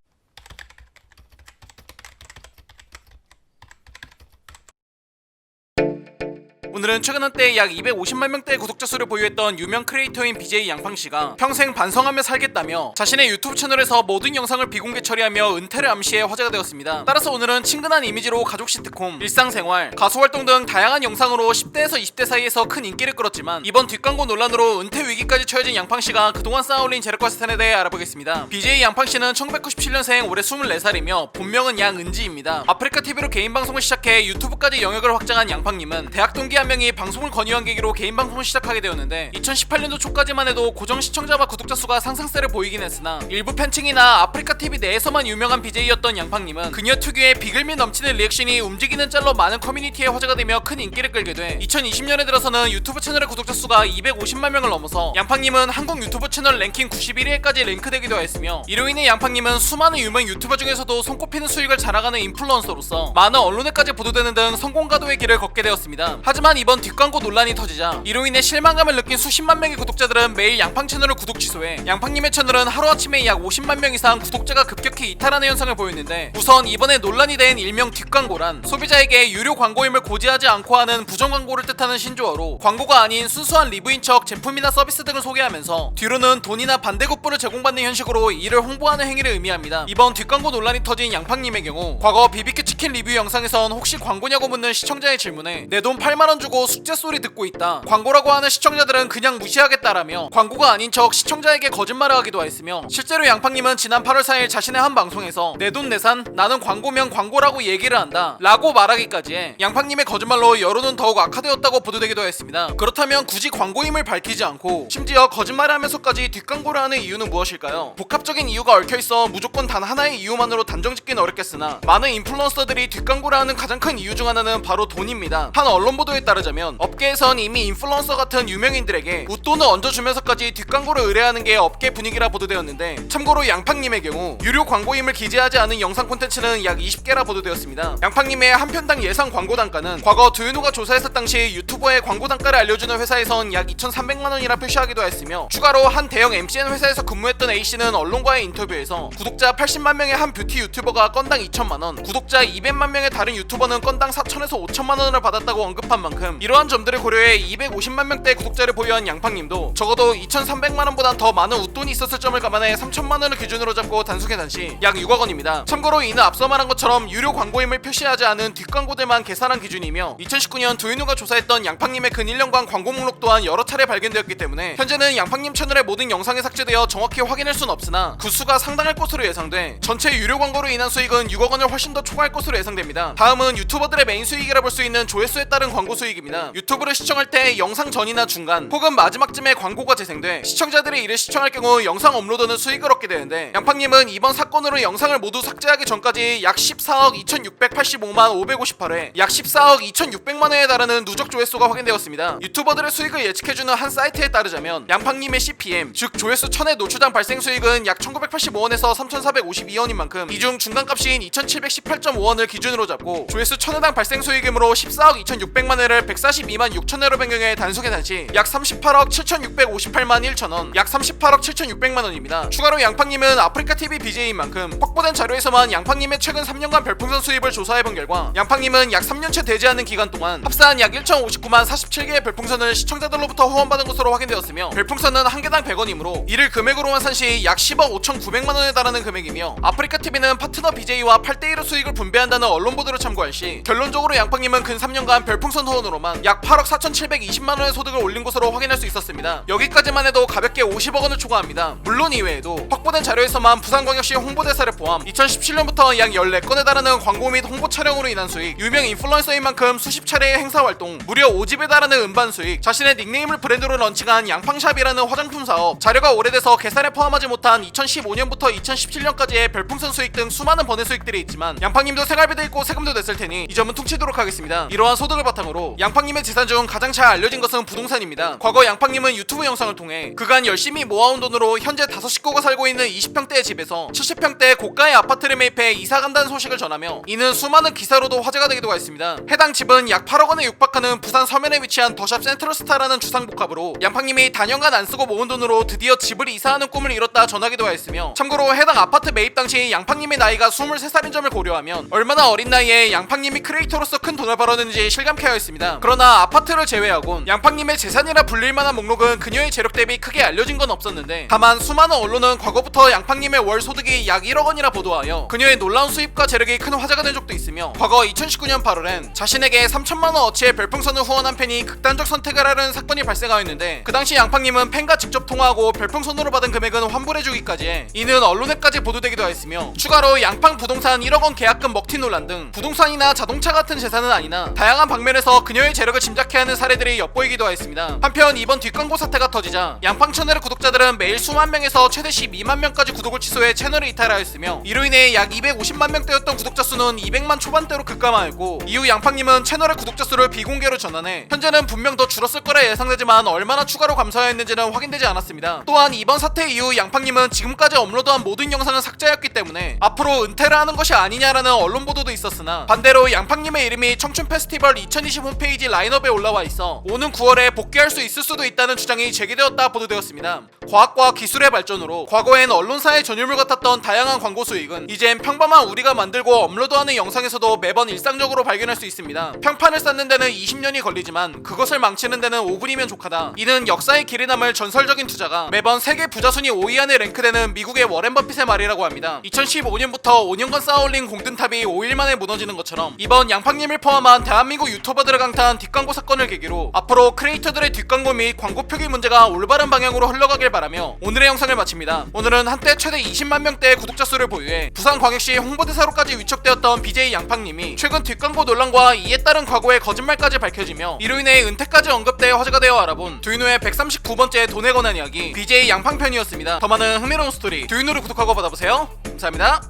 오늘은 최근 한때 약 250만 명대의 구독자 수를 보유했던 유명 크리에이터인 BJ 양팡씨가 평생 반성하며 살겠다며 자신의 유튜브 채널에서 모든 영상을 비공개 처리하며 은퇴를 암시해 화제가 되었습니다. 따라서 오늘은 친근한 이미지로 가족 시트콤, 일상생활, 가수 활동 등 다양한 영상으로 10대에서 20대 사이에서 큰 인기를 끌었지만 이번 뒷광고 논란으로 은퇴 위기까지 처해진 양팡씨가 그동안 쌓아올린 재력과 스탄에 대해 알아보겠습니다. BJ 양팡씨는 1997년생, 올해 24살이며 본명은 양은지입니다. 아프리카TV로 개인 방송을 시작해 유튜브까지 영역을 확장한 양팡님은 대학 동기 한 명이 방송을 건의한 계기로 개인 방송을 시작하게 되었는데 2018년도 초까지만 해도 고정 시청자와 구독자 수가 상승세를 보이긴 했으나 일부 팬층이나 아프리카TV 내에서만 유명한 BJ였던 양팡님은 그녀 특유의 비글미 넘치는 리액션이 움직이는 짤로 많은 커뮤니티에 화제가 되며 큰 인기를 끌게 돼 2020년에 들어서는 유튜브 채널의 구독자 수가 250만 명을 넘어서 양팡님은 한국 유튜브 채널 랭킹 91위에까지 랭크되기도 했으며, 이로 인해 양팡님은 수많은 유명 유튜버 중에서도 손꼽히는 수익을 자랑하는 인플루언서로서 많은 언론에까지 보도되는 등 성공 가도의 길을 걷게 되었습니다. 하지만 또한 이번 뒷광고 논란이 터지자 이로 인해 실망감을 느낀 수십만 명의 구독자들은 매일 양팡 채널을 구독 취소해 양팡님의 채널은 하루아침에 약 50만 명 이상 구독자가 급격히 이탈하는 현상을 보였는데, 우선 이번에 논란이 된 일명 뒷광고란 소비자에게 유료 광고임을 고지하지 않고 하는 부정 광고를 뜻하는 신조어로 광고가 아닌 순수한 리뷰인 척 제품이나 서비스 등을 소개하면서 뒤로는 돈이나 반대급부를 제공받는 형식으로 이를 홍보하는 행위를 의미합니다. 이번 뒷광고 논란이 터진 양팡님의 경우 과거 BBQ 치킨 리뷰 영상에선 혹시 광고냐고 묻는 시청자의 질문에 내 돈 8만원 주고 숙제 소리 듣고 있다, 광고라고 하는 시청자들은 그냥 무시하겠다라며 광고가 아닌 척 시청자에게 거짓말을 하기도 했으며, 실제로 양팡님은 지난 8월 4일 자신의 한 방송에서 내 돈 내산, 나는 광고면 광고라고 얘기를 한다 라고 말하기까지 해 양팡님의 거짓말로 여론은 더욱 악화되었다고 보도되기도 했습니다. 그렇다면 굳이 광고임을 밝히지 않고 심지어 거짓말을 하면서까지 뒷광고를 하는 이유는 무엇일까요? 복합적인 이유가 얽혀있어 무조건 단 하나의 이유만으로 단정짓긴 어렵겠으나 많은 인플루언서들이 뒷광고를 하는 가장 큰 이유 중 하나는 바로 돈입니다. 한 언론 보도에 따르자면 업계에선 이미 인플루언서 같은 유명인들에게 웃돈을 얹어주면서까지 뒷광고를 의뢰하는 게 업계 분위기라 보도되었는데, 참고로 양팡님의 경우 유료 광고임을 기재하지 않은 영상 콘텐츠는 약 20개라 보도되었습니다. 양팡님의 한 편당 예상 광고 단가는 과거 두윤호가 조사했을 당시 유튜버의 광고 단가를 알려주는 회사에선 약 2,300만원이라 표시하기도 했으며, 추가로 한 대형 MCN 회사에서 근무했던 A씨는 언론과의 인터뷰에서 구독자 80만 명의 한 뷰티 유튜버가 건당 2천만원, 구독자 200만 명의 다른 유튜버는 건당 4천에서 5천만원을 받았다고 언급한 만큼 이러한 점들을 고려해 250만 명대 구독자를 보유한 양팡님도 적어도 2,300만원보단 더 많은 웃돈이 있었을 점을 감안해 3천만원을 기준으로 잡고 단순계산시 약 6억원입니다. 참고로 이는 앞서 말한 것처럼 유료 광고임을 표시하지 않은 뒷광고들만 계산한 기준이며, 2019년 두윤호가 조사했던 양팡님의 근 1년간 광고 목록 또한 여러 차례 발견되었기 때문에 현재는 양팡님 채널의 모든 영상이 삭제되어 정확히 확인할 순 없으나 그 수가 상당할 것으로 예상돼 전체 유료 광고로 인한 수익은 6억원을 훨씬 더 초과할 것으로 예상됩니다. 다음은 유튜버들의 메인 수익이라 볼 수 있는 조회수에 따른 광고 수익입니다. 유튜브를 시청할 때 영상 전이나 중간 혹은 마지막쯤에 광고가 재생돼 시청자들이 이를 시청할 경우 영상 업로드는 수익을 얻게 되는데, 양팡님은 이번 사건으로 영상을 모두 삭제하기 전까지 약 14억 2685만 558회, 약 14억 2600만회에 달하는 누적 조회수가 확인되었습니다. 유튜버들의 수익을 예측해주는 한 사이트에 따르자면 양팡님의 CPM, 즉 조회수 1000회 노출당 발생 수익은 약 1985원에서 3452원인 만큼 이중 중간값인 2718.5원을 기준으로 잡고 조회수 1000회당 발생 수익이므로 14억 2600만회를 142만 6천회로 변경해 단순계산시 약 38억 7658만 1천원, 약 38억 7600만원입니다. 추가로 양팡님은 아프리카TV BJ인 만큼 확보된 자료에서만 양팡님의 최근 3년간 별풍선 수입을 조사해본 결과 양팡님은 약 3년째 되지 않은 기간 동안 합산 약 1,059만 47개의 별풍선을 시청자들로부터 후원받은 것으로 확인되었으며, 별풍선은 한 개당 100원이므로 이를 금액으로 환산 시 약 10억 5,900만원에 달하는 금액이며, 아프리카TV는 파트너 BJ와 8대1로 수익을 분배한다는 언론 보도를 참고할 시 결론적으로 양팡님은 근 3년간 별풍선 후원으로만 약 8억 4,720만원의 소득을 올린 것으로 확인할 수 있었습니다. 여기까지만 해도 가볍게 50억원을 초과합니다. 물론 이외에도 확보된 자료에서만 부산광역시 홍보대사를 포함 2017년부터 약 14건에 달하는 광고 및 홍보 촬영으로 인한 수익, 유명 인플루언서인 만큼 수십 차례의 행사 활동, 무려 5집에 달하는 음반 수익, 자신의 닉네임을 브랜드로 런칭한 양팡샵이라는 화장품 사업, 자료가 오래돼서 계산에 포함하지 못한 2015년부터 2017년까지의 별풍선 수익 등 수많은 번외 수익들이 있지만 양팡님도 생활비도 있고 세금도 냈을 테니 이 점은 퉁치도록 하겠습니다. 이러한 소득을 바탕으로 양팡님의 재산 중 가장 잘 알려진 것은 부동산입니다. 과거 양팡님은 유튜브 영상을 통해 그간 열심히 모아온 돈으로 현재 5식구가 살고 있는 20평대의 집에서 70평대 고가의 아파트를 매입해 이사 간다는 소식을 전하며 이는 수많은 기사로도 화제가 되기도 했습니다. 해당 집은 약 8억원에 육박하는 부산 서면에 위치한 더샵 센트럴스타라는 주상복합으로 양팡님이 단연간 안 쓰고 모은 돈으로 드디어 집을 이사하는 꿈을 이뤘다 전하기도 했으며, 참고로 해당 아파트 매입 당시 양팡님의 나이가 23살인 점을 고려하면 얼마나 어린 나이에 양팡님이 크리에이터로서 큰 돈을 벌었는지 실감케 하였습니다. 그러나 아파트를 제외하곤 양팡님의 재산이라 불릴 만한 목록은 그녀의 재력 대비 크게 알려진 건 없었는데, 다만 수많은 언론은 과거부터 양팡님의 월 소득이 약 1억원이라 보도하여 그녀의 놀라운 수입과 재력이 큰 화제가 된 적도 있으며, 과거 2019년 8월엔 자신에게 3천만원 어치의 별풍선을 후원한 팬이 극단적 선택을 하려는 사건이 발생하였는데, 그 당시 양팡님은 팬과 직접 통화하고 별풍선으로 받은 금액은 환불해주기까지 해 이는 언론에까지 보도되기도 했으며, 추가로 양팡 부동산 1억원 계약금 먹튀 논란 등 부동산이나 자동차 같은 재산은 아니나 다양한 방면에서 그녀의 재력을 짐작케 하는 사례들이 엿보이기도 했습니다. 한편 이번 뒷광고 사태가 터지자 양팡 채널의 구독자들은 매일 수만 명에서 최대 12만 명까지 구독을 취소해 채널을 이탈하였으며, 이로 인해 약 250만 명대였던 구독자 수는 200만 초반대로 급감하였고, 이후 양팡님은 채널의 구독자 수를 비공개로 전환해 현재는 분명 더 줄었을 거라 예상되지만 얼마나 추가로 감소하였는지는 확인되지 않았습니다. 또한 이번 사태 이후 양팡님은 지금까지 업로드한 모든 영상을 삭제하였기 때문에 앞으로 은퇴를 하는 것이 아니냐라는 언론 언론 보도도 있었으나 반대로 양팡님의 이름이 청춘 페스티벌 2020 홈페이지 라인업에 올라와 있어 오는 9월에 복귀할 수 있을 수도 있다는 주장이 제기되었다 보도되었습니다. 과학과 기술의 발전으로 과거엔 언론사의 전유물 같았던 다양한 광고 수익은 이젠 평범한 우리가 만들고 업로드하는 영상에서도 매번 일상적으로 발견할 수 있습니다. 평판을 쌓는 데는 20년이 걸리지만 그것을 망치는 데는 5분이면 족하다. 이는 역사의 길이 남을 전설적인 투자가 매번 세계 부자 순위 5위 안에 랭크되는 미국의 워렌 버핏의 말이라고 합니다. 2015년부터 5년간 쌓아올린 공든탑이 5일 만에 무너지는 것처럼 이번 양팡님을 포함한 대한민국 유튜버들을 강타한 뒷광고 사건을 계기로 앞으로 크리에이터들의 뒷광고 및 광고 표기 문제가 올바른 방향으로 흘러가길 바라며 오늘의 영상을 마칩니다. 오늘은 한때 최대 20만 명대의 구독자 수를 보유해 부산광역시 홍보대사로까지 위촉되었던 BJ 양팡님이 최근 뒷광고 논란과 이에 따른 과거의 거짓말까지 밝혀지며 이로 인해 은퇴까지 언급돼 화제가 되어 알아본 두인우의 139번째 돈에 관한 이야기 BJ 양팡 편이었습니다. 더 많은 흥미로운 스토리 두인우를 구독하고 받아보세요. 감사합니다.